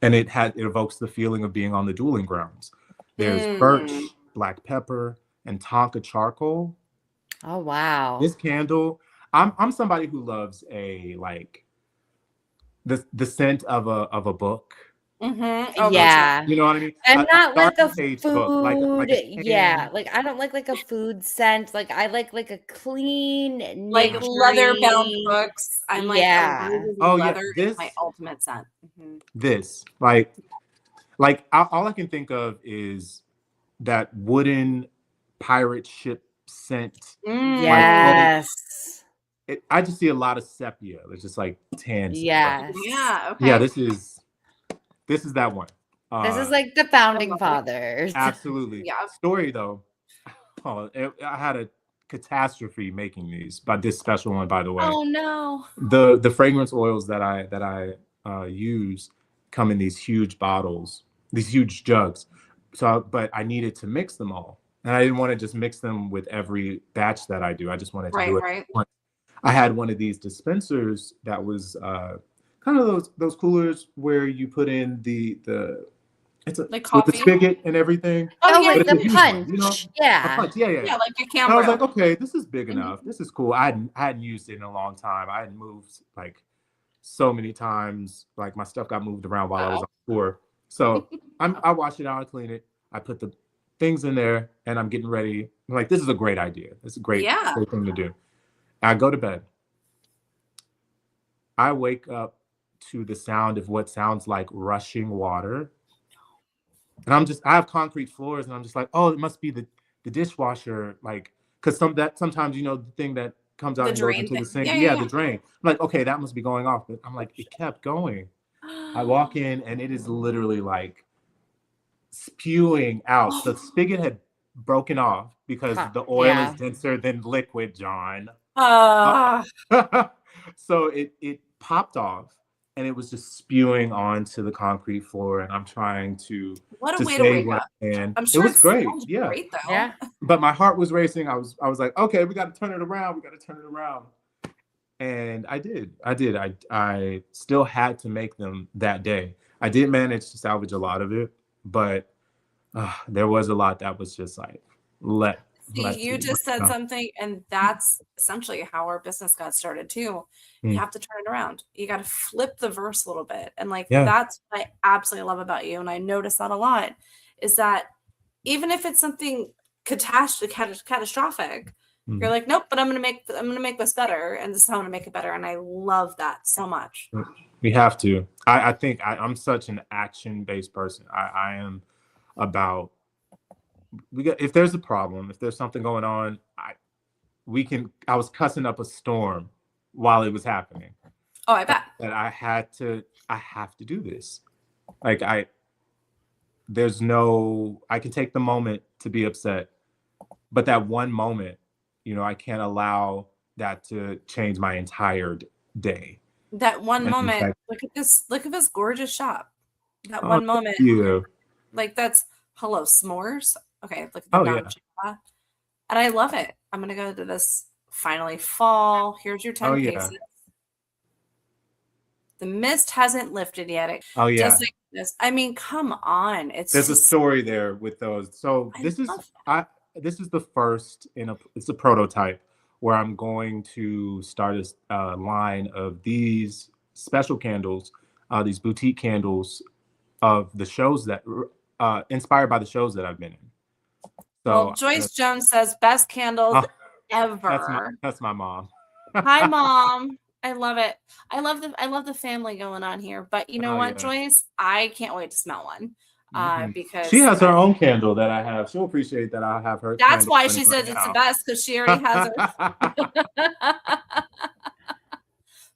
and it evokes the feeling of being on the dueling grounds. There's birch, black pepper, and Tonka charcoal. Oh wow! This candle, I'm somebody who loves the scent of a book. Mm-hmm. Oh, yeah, you know what I mean. I'm not like a food. Book, like like I don't like a food scent. Like I like a clean, like leather bound books. I'm like, leather is my ultimate scent. This all I can think of is that wooden pirate ship scent. Yes. I just see a lot of sepia. It's just like tan. Yes. Yeah. Okay. Yeah. This is that one. This is like the founding fathers. Absolutely. Yeah. Story though. I had a catastrophe making these, but this special one, by the way. Oh no. The fragrance oils that I use come in these huge bottles, these huge jugs. So, but I needed to mix them all, and I didn't want to just mix them with every batch that I do. I just wanted to do it. Right. I had one of these dispensers that was kind of those coolers where you put in it's with the spigot and everything. Oh, like the punch. One, you know? Yeah. A punch. Yeah, like a camera. I was like, okay, this is big enough. This is cool. I hadn't used it in a long time. I hadn't moved like so many times. Like my stuff got moved around while I was on tour. So I wash it out, I clean it. I put the things in there, and I'm getting ready. I'm like, this is a great idea. This is a great thing to do. I go to bed. I wake up to the sound of what sounds like rushing water. And I have concrete floors, and I'm just like, oh, it must be the dishwasher, like, because sometimes, you know, the thing that comes out and goes into the sink. Yeah, the drain. I'm like, okay, that must be going off. But I'm like, it kept going. I walk in, and it is literally like spewing out. The spigot had broken off because the oil is denser than liquid, John. So it popped off, and it was just spewing onto the concrete floor, and I'm trying to save what I can. I'm sure it was great. Great, though. Yeah. But my heart was racing. I was like, okay, we got to turn it around. And I did. I still had to make them that day. I did manage to salvage a lot of it, but there was a lot that was just like, you just said something, and that's essentially how our business got started too. You have to turn it around. You got to flip the verse a little bit. And that's what I absolutely love about you. And I notice that a lot, is that even if it's something catastrophic, you're like, nope, but I'm going to make this better. And this is how I'm going to make it better. And I love that so much. We have to. I think I'm such an action-based person. I am about, if there's a problem, if there's something going on, I was cussing up a storm while it was happening. Oh, I bet. That I have to do this. Like I can take the moment to be upset, but that one moment, you know, I can't allow that to change my entire day. That one moment, look at this gorgeous shop. That one moment. Like that's hello s'mores. Okay, look at the and I love it. I'm gonna go to this finally fall. Here's your 10 paces. The mist hasn't lifted yet. Oh yeah. Just like this. I mean, come on. There's a story there with those. So this is the first it's a prototype where I'm going to start a line of these special candles, these boutique candles of the shows that inspired by the shows that I've been in. So well, Joyce Jones says best candles ever. That's my mom. Hi, Mom. I love it. I love the family going on here. But you know what, yeah. Joyce? I can't wait to smell one. Because she has her own candle that I have. She'll appreciate that I have her. That's why she says it's the best, because she already has her.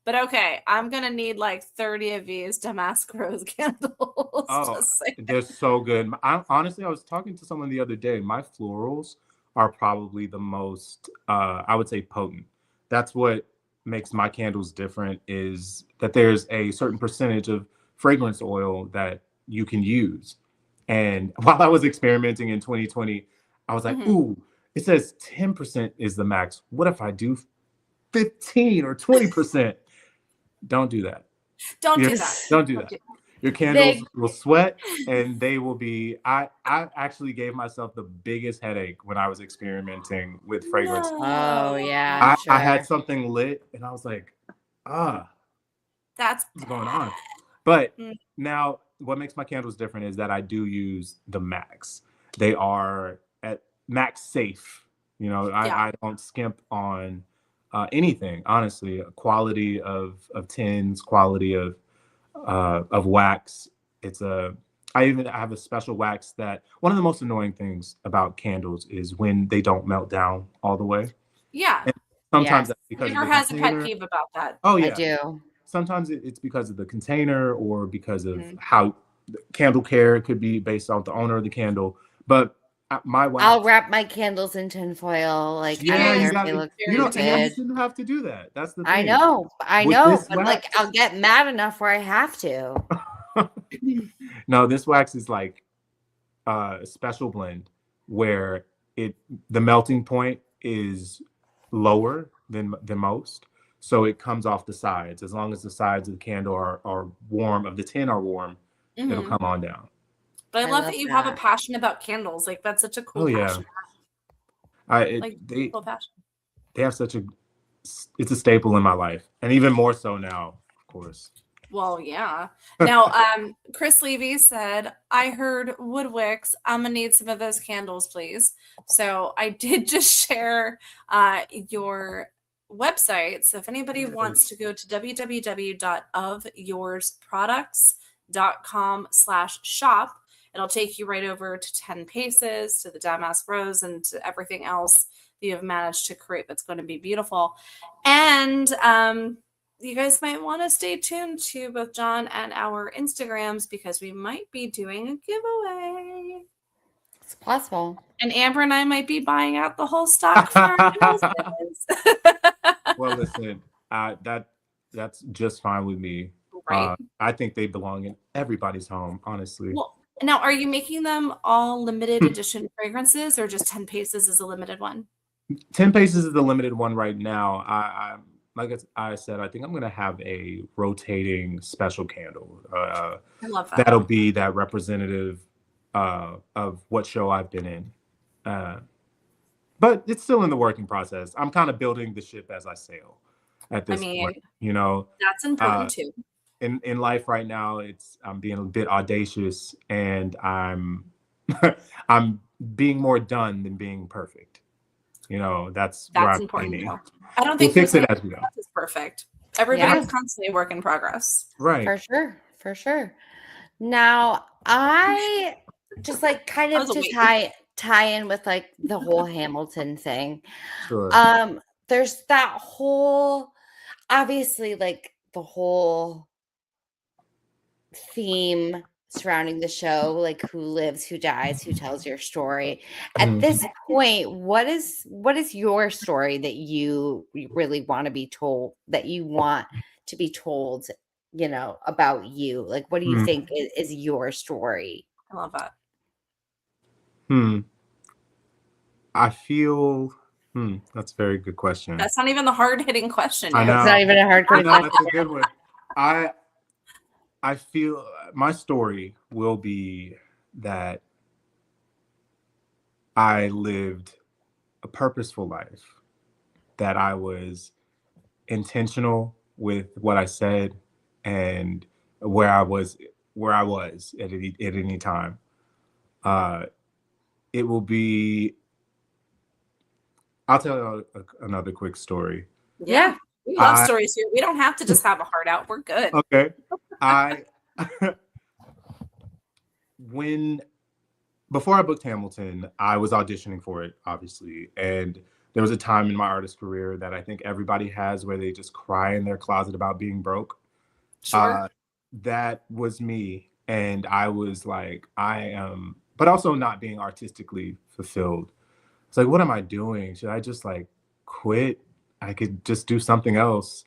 But okay, I'm gonna need like 30 of these damask rose candles. Oh, they're so good. Honestly, I was talking to someone the other day. My florals are probably the most, I would say, potent. That's what makes my candles different, is that there's a certain percentage of fragrance oil that you can use. And while I was experimenting in 2020, I was like, ooh, it says 10% is the max. What if I do 15 or 20%? Don't do that. Don't do that. Your candles will sweat, and they will be. I actually gave myself the biggest headache when I was experimenting with fragrance. Oh yeah, I had something lit, and I was like, that's what's going on. But now, what makes my candles different is that I do use the max. They are at max safe. You know, I don't skimp on anything, honestly. Quality of tins, quality of wax. I have a special wax that one of the most annoying things about candles is when they don't melt down all the way. Yeah. And sometimes that's because Peter has a pet peeve about that. Oh yeah. I do. Sometimes it's because of the container or because of how candle care could be based on the owner of the candle. But my wax, I'll wrap my candles in tinfoil. Like, you don't have to do that. That's the thing. I know, but like, I'll get mad enough where I have to. No, this wax is like a special blend where the melting point is lower than most, so it comes off the sides. As long as the sides of the candle are warm, of the tin are warm, it'll come on down. But I love that you have a passion about candles. Like, that's such a cool passion. Cool passion. They have it's a staple in my life, and even more so now, of course. Well, yeah. Now, Chris Levy said, I heard wood wicks. I'm going to need some of those candles, please. So I did just share your website. So if anybody wants to go to www.ofyoursproducts.com/shop, it'll take you right over to 10 Paces, to the Damask Rose, and to everything else that you have managed to create that's going to be beautiful. And you guys might want to stay tuned to both John and our Instagrams, because we might be doing a giveaway. It's possible. And Amber and I might be buying out the whole stock for our houses. Well, listen, that's just fine with me. Right. I think they belong in everybody's home, honestly. Well, now, are you making them all limited edition fragrances, or just 10 Paces is a limited one? 10 Paces is the limited one right now. Like I said, I think I'm going to have a rotating special candle. I love that. That'll be that representative of what show I've been in. But it's still in the working process. I'm kind of building the ship as I sail at this point. You know, that's important too. In life right now, I'm being a bit audacious, and I'm I'm being more done than being perfect. You know, that's where I'm important. aiming. I don't think fix it as we go. Is perfect. Everybody's constantly a work in progress. Right. For sure. Now, I just like kind of to tie in with like the whole Hamilton thing. Sure. There's that whole, obviously, like the whole theme surrounding the show, like who lives, who dies, who tells your story. At this point, what is your story that you really want to be told, that you want to be told, you know, about you? Like, what do you think is your story? I love that. I feel that's a very good question. That's not even the hard-hitting question. I know. It's not even a hard question. That's a good one. I feel my story will be that I lived a purposeful life, that I was intentional with what I said and where I was at any time. Uh, it will be. I'll tell you another quick story. Yeah. We love stories here. We don't have to just have a heart out. We're good. Okay. Before I booked Hamilton, I was auditioning for it, obviously. And there was a time in my artist career that I think everybody has where they just cry in their closet about being broke. Sure. That was me. And I was like, I am, but also not being artistically fulfilled. It's like, what am I doing? Should I just like quit? I could just do something else.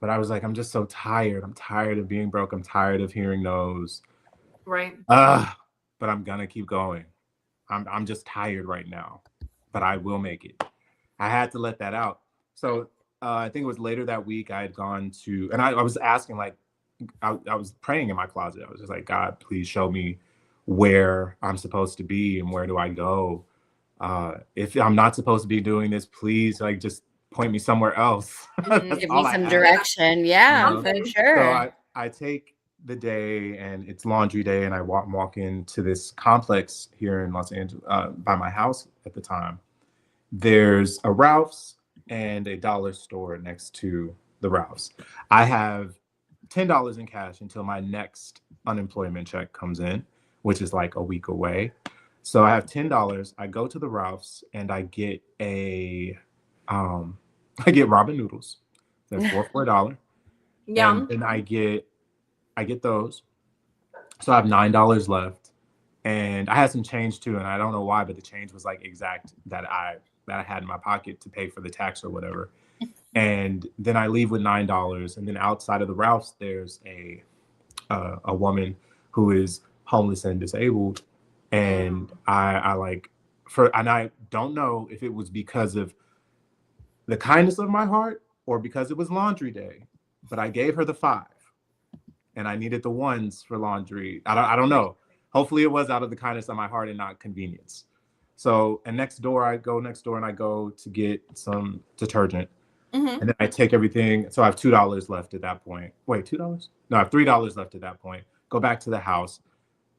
But I was like, I'm just so tired. I'm tired of being broke. I'm tired of hearing no's. Right. But I'm gonna keep going. I'm just tired right now, but I will make it. I had to let that out. So I think it was later that week I had gone to, and I was asking, like, I was praying in my closet. I was just like, God, please show me where I'm supposed to be and where do I go. If I'm not supposed to be doing this, please, like, just point me somewhere else. Give me some direction. Yeah, you know? For sure. So I take the day, and it's laundry day, and I walk into this complex here in Los Angeles by my house at the time. There's a Ralph's and a dollar store next to the Ralph's. I have $10 in cash until my next unemployment check comes in, which is like a week away. So I have $10. I go to the Ralph's and I get ramen noodles. They're for $1. Yum. And I get those. So I have $9 left. And I had some change too, and I don't know why, but the change was like exact that I had in my pocket to pay for the tax or whatever. And then I leave with $9. And then outside of the Ralph's, there's a woman who is homeless and disabled. And I don't know if it was because of the kindness of my heart or because it was laundry day, but I gave her the 5 and I needed the 1s for laundry. I don't know. Hopefully it was out of the kindness of my heart and not convenience. So, and I go next door and I go to get some detergent. And then I take everything. So I have $2 left at that point. Wait, $2? No, I have $3 left at that point. Go back to the house.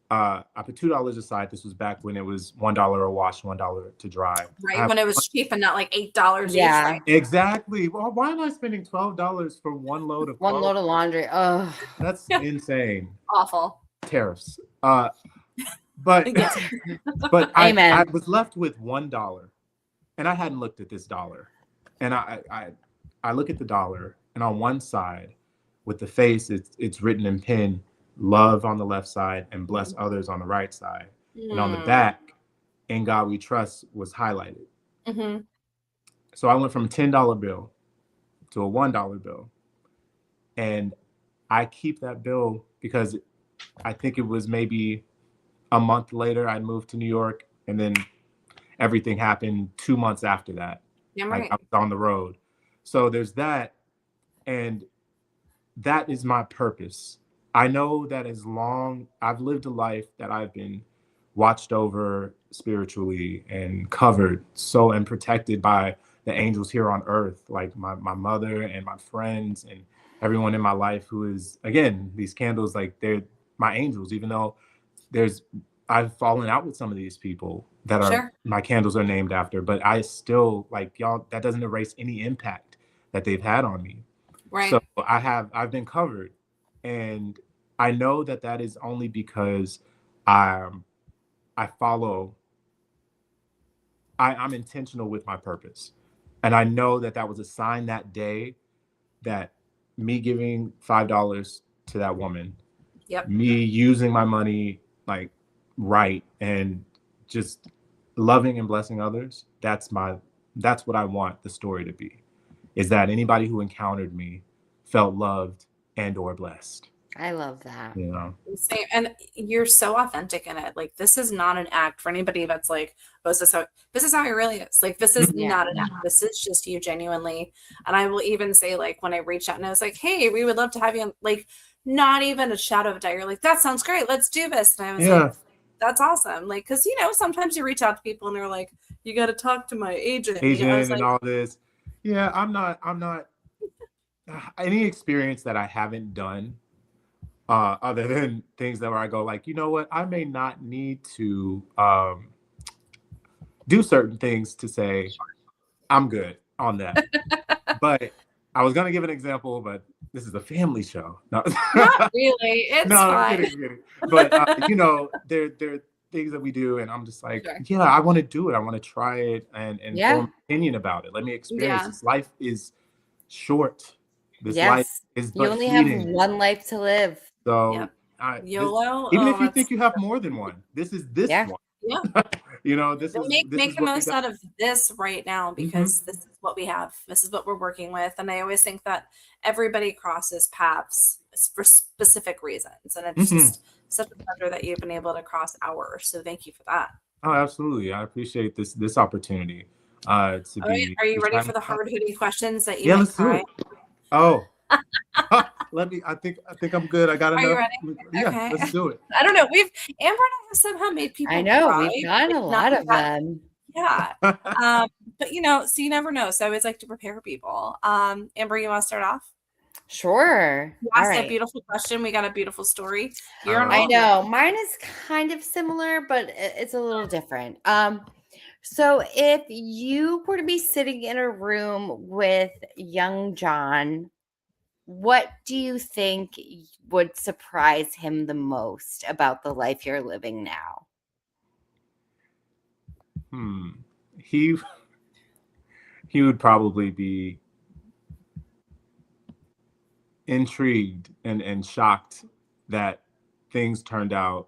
I put $2 aside. This was back when it was $1 a wash, $1 to dry. Right, when it was cheap and not like $8 each. Yeah, exactly. Well, why am I spending $12 for one load of laundry? Oh, that's insane. Awful. Tariffs. But I was left with $1, and I hadn't looked at this dollar. And I look at the dollar, and on one side, with the face, it's written in pen, love on the left side and bless others on the right side. And on the back, in God we trust, was highlighted. So I went from a $10 bill to a $1 bill. And I keep that bill because I think it was maybe a month later I moved to New York, and then everything happened 2 months after that. Yeah, right. Like I was on the road. So there's that. And that is my purpose. I know that as long I've lived a life that I've been watched over spiritually and covered and protected by the angels here on earth, like my mother and my friends and everyone in my life who is, again, these candles, like they're my angels, even though I've fallen out with some of these people that are my candles are named after, but I still, like, y'all, that doesn't erase any impact that they've had on me. Right. So I've been covered, and I know that is only because I'm intentional with my purpose. And I know that was a sign that day that me giving $5 to that woman, me using my money like right and just loving and blessing others, that's what I want the story to be, is that anybody who encountered me felt loved and or blessed. I love that. You know, Same. And you're so authentic in it. Like, this is not an act for anybody that's like, oh, this is how he really is. Like, this is Yeah. not an act. This is just you genuinely. And I will even say, like, when I reached out and I was like, hey, we would love to have you on, like, not even a shadow of a doubt. You're like, that sounds great. Let's do this. And I was like, that's awesome. Like, because, you know, sometimes you reach out to people and they're like, you got to talk to my agent. and like, all this. Yeah, I'm not any experience that I haven't done, other than things that where I go like, you know what, I may not need to do certain things to say I'm good on that. But I was gonna give an example, but this is a family show. No. Not really. It's no, fine. I'm kidding. But you know, there are things that we do, and I'm just like, yeah, I want to do it. I want to try it and form an opinion about it. Let me experience this. Life is short. This life is but you only fleeting. have one life to live. So YOLO. Even if you think you have more than one, this is this one. Yeah. You know, this make the most out of this right now, because this is what we have. This is what we're working with. And I always think that everybody crosses paths for specific reasons. And it's just such a pleasure that you've been able to cross ours. So thank you for that. Oh, absolutely. I appreciate this opportunity. Are you ready for the hard-hitting questions that you let's do it. Oh. I think I'm good. I got enough. Are you ready? Yeah, okay. Let's do it. I don't know. Amber and I have somehow made people cry. We've done a lot of them. Yeah. But you know, so you never know. So I always like to prepare people. Amber, you want to start off? Sure. You asked a beautiful question. We got a beautiful story. I know. Mine is kind of similar, but it's a little different. So if you were to be sitting in a room with young John, what do you think would surprise him the most about the life you're living now? He would probably be intrigued and shocked that things turned out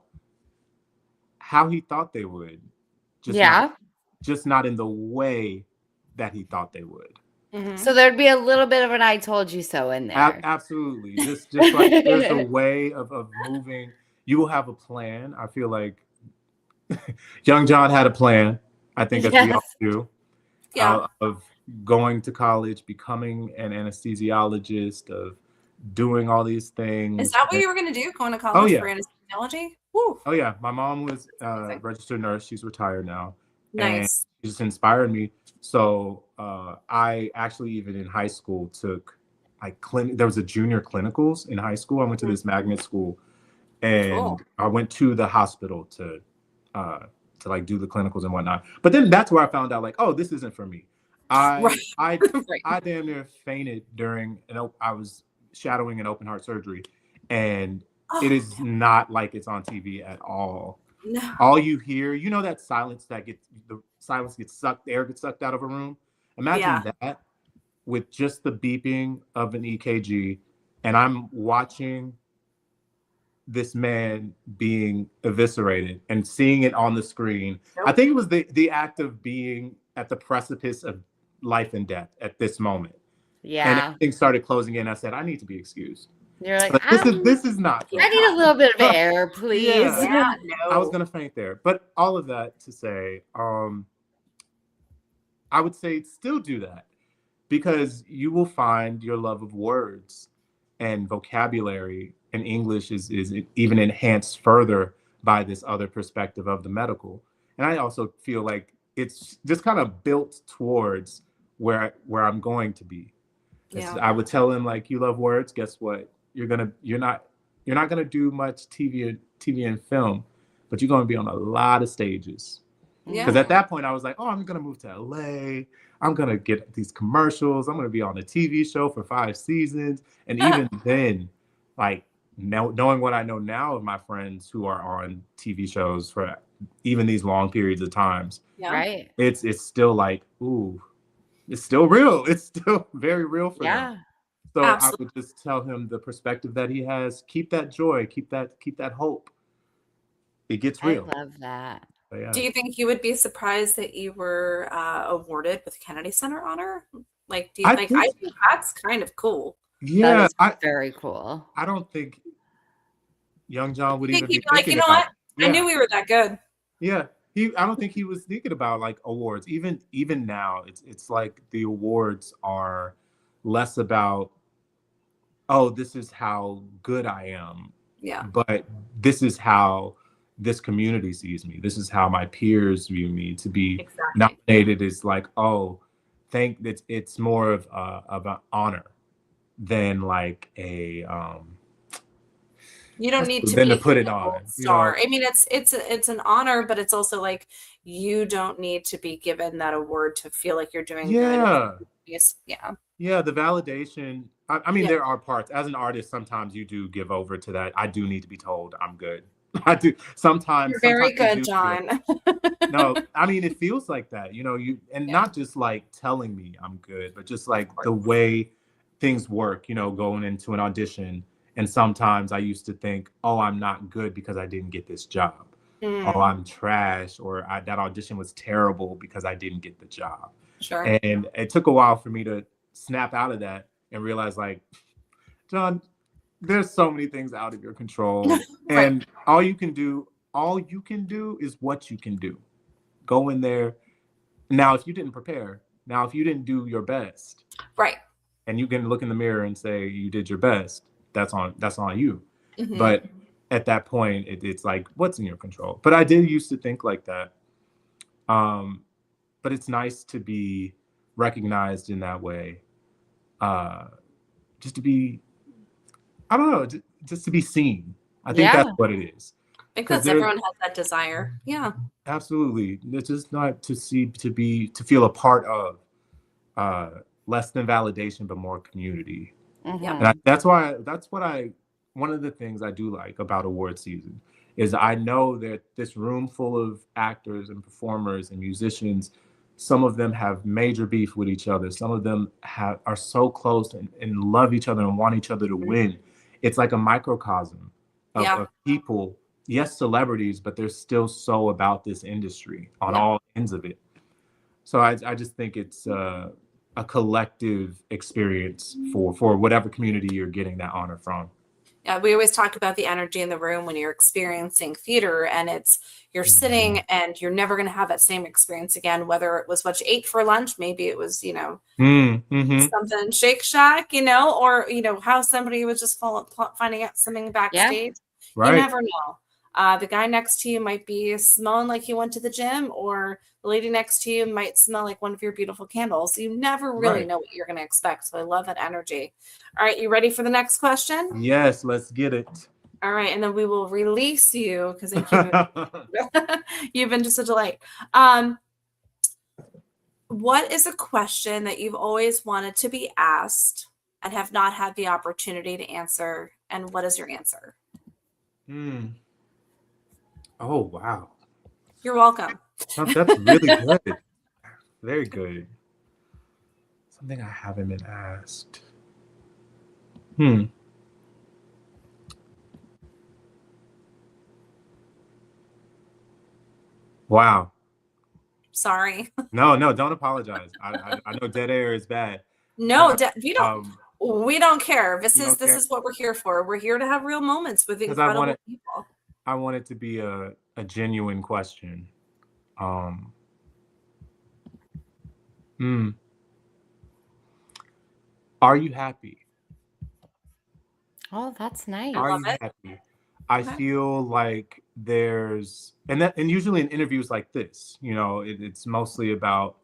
how he thought they would. Just not in the way that he thought they would. So there'd be a little bit of an I told you so in there. Absolutely. Just like there's a way of moving. You will have a plan. I feel like young John had a plan. I think as we all do. Of going to college, becoming an anesthesiologist, of doing all these things. Is that what you were going to do? Going to college for anesthesiology? Woo. Oh yeah. My mom was a registered nurse. She's retired now. Nice. And it just inspired me. So I actually, even in high school, took there was a junior clinicals in high school. I went to this magnet school, and I went to the hospital to like do the clinicals and whatnot. But then that's where I found out, like, oh, this isn't for me. I damn near fainted during I was shadowing an open heart surgery, and it is not like it's on TV at all. No. All you hear, you know, that silence the silence gets sucked, the air gets sucked out of a room. Imagine that with just the beeping of an EKG, and I'm watching this man being eviscerated and seeing it on the screen. I think it was the act of being at the precipice of life and death at this moment. Yeah. And everything started closing in. I said, I need to be excused. You're like, this is not. I need a little bit of air, please. Yeah, no. I was gonna faint there, but all of that to say, I would say still do that, because you will find your love of words and vocabulary and English is even enhanced further by this other perspective of the medical. And I also feel like it's just kind of built towards where I'm going to be. I would tell him, like, you love words. Guess what? You're not gonna do much TV and film, but you're gonna be on a lot of stages. Because at that point I was like, oh, I'm gonna move to LA. I'm gonna get these commercials. I'm gonna be on a TV show for 5 seasons. And even then, like, knowing what I know now of my friends who are on TV shows for even these long periods of times, right? It's still like, ooh, it's still real. It's still very real for them. So absolutely. I would just tell him the perspective that he has. Keep that joy. Keep that hope. It gets real. I love that. Do you think you would be surprised that you were awarded with Kennedy Center honor? I think that's kind of cool. Yeah, very cool. I don't think Young John would I think even he'd be be like, you thinking know about. what? Yeah. I knew we were that good. Yeah. I don't think he was thinking about like awards. Even now, it's like the awards are less about, oh, this is how good I am. Yeah. But this is how this community sees me. This is how my peers view me. To be nominated is like, oh, it's more of an honor than like a you don't need to than be to put it a on. gold star. I mean, it's an honor, but it's also like you don't need to be given that award to feel like you're doing good. Yeah. Yeah, the validation. I mean, there are parts as an artist. Sometimes you do give over to that. I do need to be told I'm good. I do sometimes. You're very good, John. No, I mean it feels like that. Not just like telling me I'm good, but just like the way things work. Going into an audition, and sometimes I used to think, oh, I'm not good because I didn't get this job. Oh, I'm trash, or that audition was terrible because I didn't get the job. Sure. And it took a while for me to snap out of that and realize, like, John, there's so many things out of your control. Right. And all you can do is what you can do. Go in there. Now, if you didn't prepare, if you didn't do your best, right, and you can look in the mirror and say you did your best, that's on you. Mm-hmm. But at that point, it's like, what's in your control? But I did used to think like that. But it's nice to be recognized in that way. Just to be, I don't know, just to be seen. I think that's what it is. Because everyone has that desire. Yeah. Absolutely. It's just not to feel a part of less than validation, but more community. Mm-hmm. And one of the things I do like about award season is I know that this room full of actors and performers and musicians, some of them have major beef with each other. Some of them are so close and love each other and want each other to win. It's like a microcosm of people. Yes, celebrities, but they're still so about this industry on all ends of it. So I just think it's a collective experience for whatever community you're getting that honor from. Yeah, we always talk about the energy in the room when you're experiencing theater, and you're sitting and you're never going to have that same experience again, whether it was what you ate for lunch, maybe it was, something Shake Shack, or, how somebody was just finding out something backstage. Yeah. Right. You never know. The guy next to you might be smelling like he went to the gym, or the lady next to you might smell like one of your beautiful candles. You never really know what you're going to expect. So I love that energy. All right. You ready for the next question? Yes, let's get it. All right. And then we will release you because you've been just a delight. What is a question that you've always wanted to be asked and have not had the opportunity to answer? And what is your answer? Oh, wow. You're welcome. That's really good. Very good. Something I haven't been asked. Wow. Sorry. No, don't apologize. I know dead air is bad. No, we don't care. This is what we're here for. We're here to have real moments with incredible people. I want it to be a genuine question. Are you happy? Oh, that's nice. Are you happy? I feel like there's, and usually in interviews like this, it's mostly about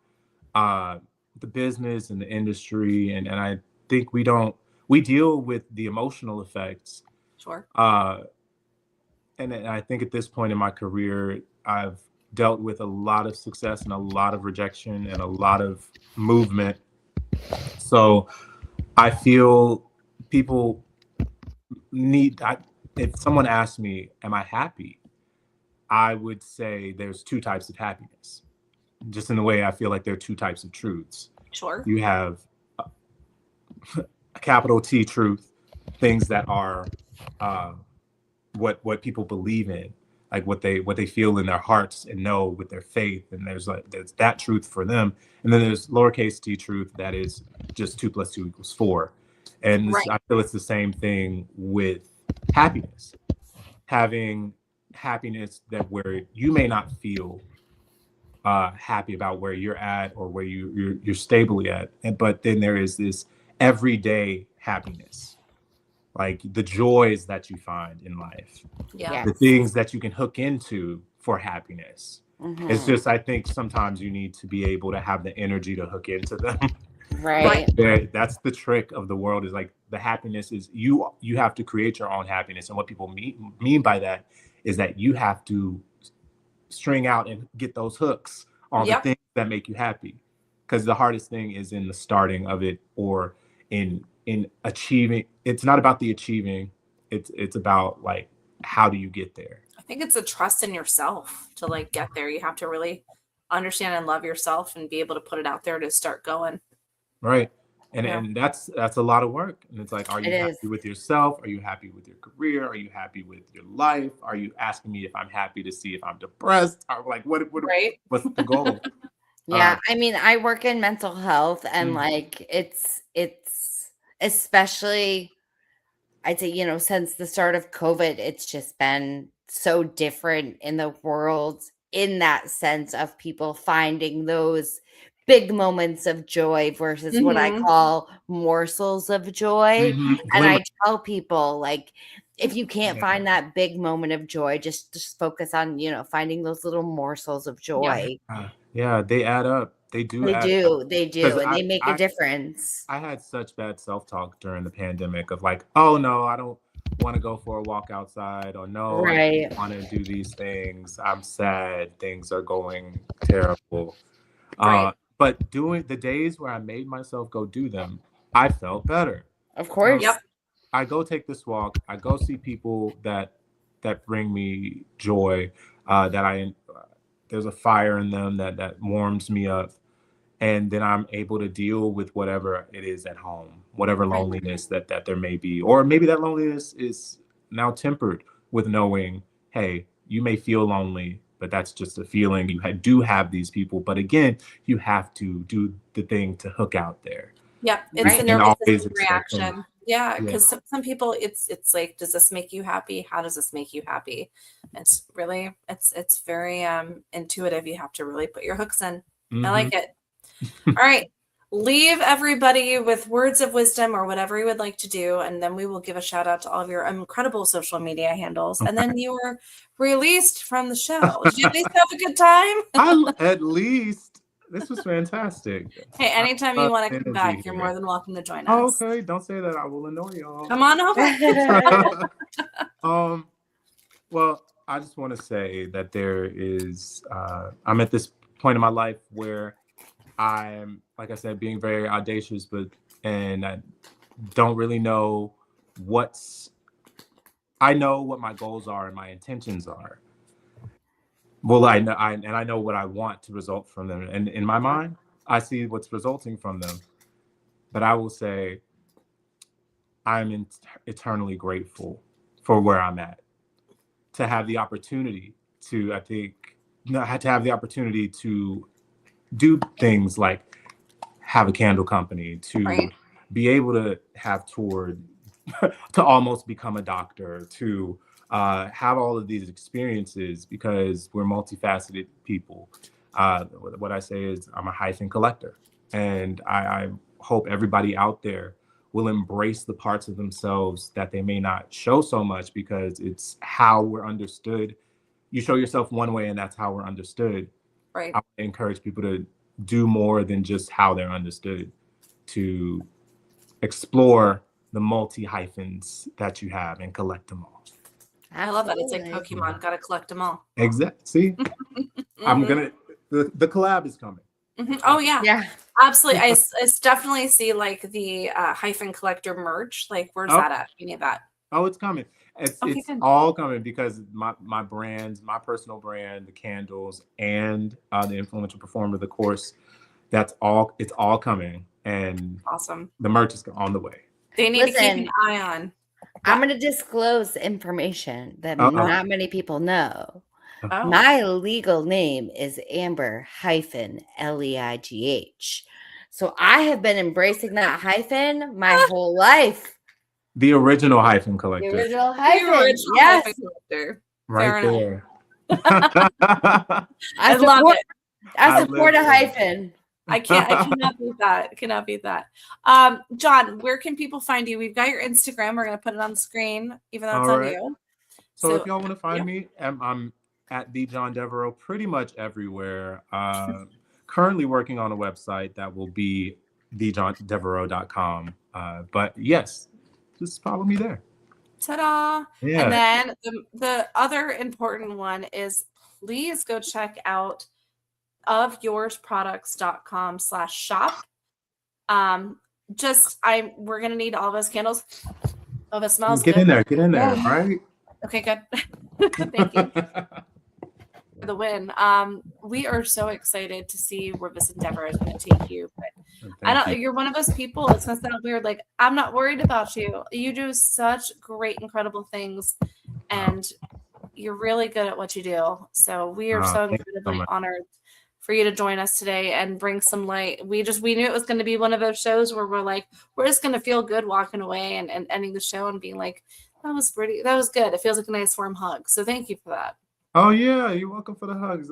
the business and the industry, and I think we deal with the emotional effects. Sure. And I think at this point in my career, I've dealt with a lot of success and a lot of rejection and a lot of movement. So I feel people if someone asked me, am I happy? I would say there's two types of happiness. Just in the way I feel like there are two types of truths. Sure. You have a capital T truth, things that are what people believe in, like what they feel in their hearts and know with their faith, and there's that truth for them, and then there's lowercase t truth that is just 2 + 2 = 4, and I feel it's the same thing with happiness. having happiness that where you may not feel happy about where you're at or where you're stably at, but then there is this everyday happiness, like the joys that you find in life, the things that you can hook into for happiness. It's just, I think sometimes you need to be able to have the energy to hook into them. Right. That's the trick of the world, is like the happiness is you have to create your own happiness. And what people mean by that is that you have to string out and get those hooks on the things that make you happy. Because the hardest thing is in the starting of it, or in achieving. It's not about the achieving. It's about like, how do you get there? I think it's a trust in yourself to like get there. You have to really understand and love yourself and be able to put it out there to start going. Right. And that's a lot of work. And it's like, are you happy with yourself? Are you happy with your career? Are you happy with your life? Are you asking me if I'm happy to see if I'm depressed? Or like, what's the goal? Yeah. I mean, I work in mental health, and like, it's especially, I'd say, you know, since the start of COVID, it's just been so different in the world, in that sense of people finding those big moments of joy versus what I call morsels of joy. And I tell people, like, if you can't find that big moment of joy, just focus on, you know, finding those little morsels of joy. Yeah, they add up. They do. They do. And they make a difference. I had such bad self-talk during the pandemic of like, oh no, I don't want to go for a walk outside, or no, I don't want to do these things. I'm sad. Things are going terrible. But doing the days where I made myself go do them, I felt better. Of course. I go take this walk. I go see people that bring me joy. There's a fire in them that warms me up, and then I'm able to deal with whatever it is at home, whatever loneliness that there may be, or maybe that loneliness is now tempered with knowing, hey, you may feel lonely, but that's just a feeling. You do have these people, but again, you have to do the thing to hook out there. Yeah, it's a nervous system reaction. Yeah, because some people, it's like, does this make you happy? How does this make you happy? It's really, it's very intuitive. You have to really put your hooks in. I like it. All right. Leave everybody with words of wisdom or whatever you would like to do, and then we will give a shout out to all of your incredible social media handles. And then you were released from the show. Did you at least have a good time? At least. This was fantastic. Hey, anytime you want to come back, you're more than welcome to join us. Okay, don't say that. I will annoy y'all. Come on over. Well, I just want to say that there is, I'm at this point in my life where I'm, like I said, being very audacious, and I don't really know I know what my goals are and my intentions are. Well, I know what I want to result from them. And in my mind, I see what's resulting from them. But I will say I'm eternally grateful for where I'm at. To have the opportunity to, have the opportunity to do things like have a candle company, to be able to have toured, to almost become a doctor, to have all of these experiences, because we're multifaceted people. What I say is I'm a hyphen collector, and I hope everybody out there will embrace the parts of themselves that they may not show so much, because it's how we're understood. You show yourself one way and that's how we're understood. I encourage people to do more than just how they're understood, to explore the multi hyphens that you have and collect them all. I love that. It's like Pokemon, gotta collect them all. Exactly. See, I'm gonna, the collab is coming. Oh yeah, absolutely. I definitely see like the hyphen collector merch. Like, where's that at? You need that. Oh, it's coming. It's all coming, because my brands, my personal brand, the candles, and the influential performer, the course, it's all coming, and awesome. The merch is on the way. They need to keep an eye on. I'm going to disclose information that not many people know. My legal name is Amber -Leigh. So I have been embracing that hyphen my whole life. The original hyphen collector. The original The hyphen. original Yes. hyphen collector. Right Fair there. I love it. I support a hyphen. I cannot beat that. I cannot beat that. John, where can people find you? We've got your Instagram. We're going to put it on the screen, even though it's on you. So if y'all want to find me, I'm at the John DeVereaux pretty much everywhere. Currently working on a website that will be thejohndevereaux.com. But yes, just follow me there. Ta-da! Yeah. And then the other important one is please go check out ofyoursproducts.com/shop. We're gonna need all those candles. Oh, that smells Get good. in there, right? Okay, good. Thank you for the win. We are so excited to see where this endeavor is going to take you. But you're one of those people. It's gonna sound weird. Like, I'm not worried about you. You do such great, incredible things, and you're really good at what you do. So we are so incredibly honored for you to join us today and bring some light. We knew it was going to be one of those shows where we're just going to feel good walking away and ending the show and being like, that was good. It feels like a nice warm hug. So thank you for that. Oh yeah, you're welcome for the hugs.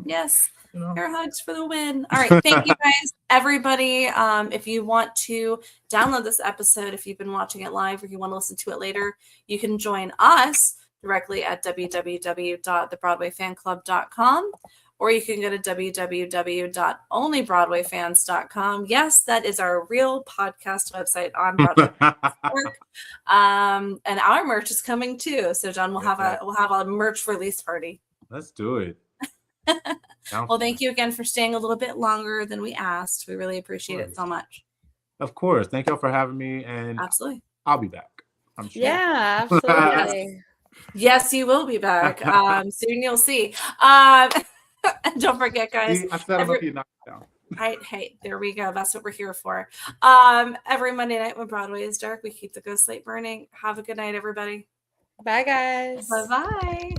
Yes, your hugs for the win. All right, thank you guys, everybody. If you want to download this episode, if you've been watching it live or you want to listen to it later, you can join us directly at www.thebroadwayfanclub.com, or you can go to www.onlybroadwayfans.com. Yes, that is our real podcast website on Broadway. And our merch is coming too. So John, we'll have a merch release party. Let's do it. Well, thank you again for staying a little bit longer than we asked. We really appreciate it so much. Of course. Thank y'all for having me. And absolutely, I'll be back. I'm sure. Yeah, absolutely. Yes, you will be back. Soon you'll see. Don't forget, guys. See, I set them up, you knocked down. Hey, there we go. That's what we're here for. Every Monday night when Broadway is dark, we keep the ghost light burning. Have a good night, everybody. Bye, guys. Bye-bye.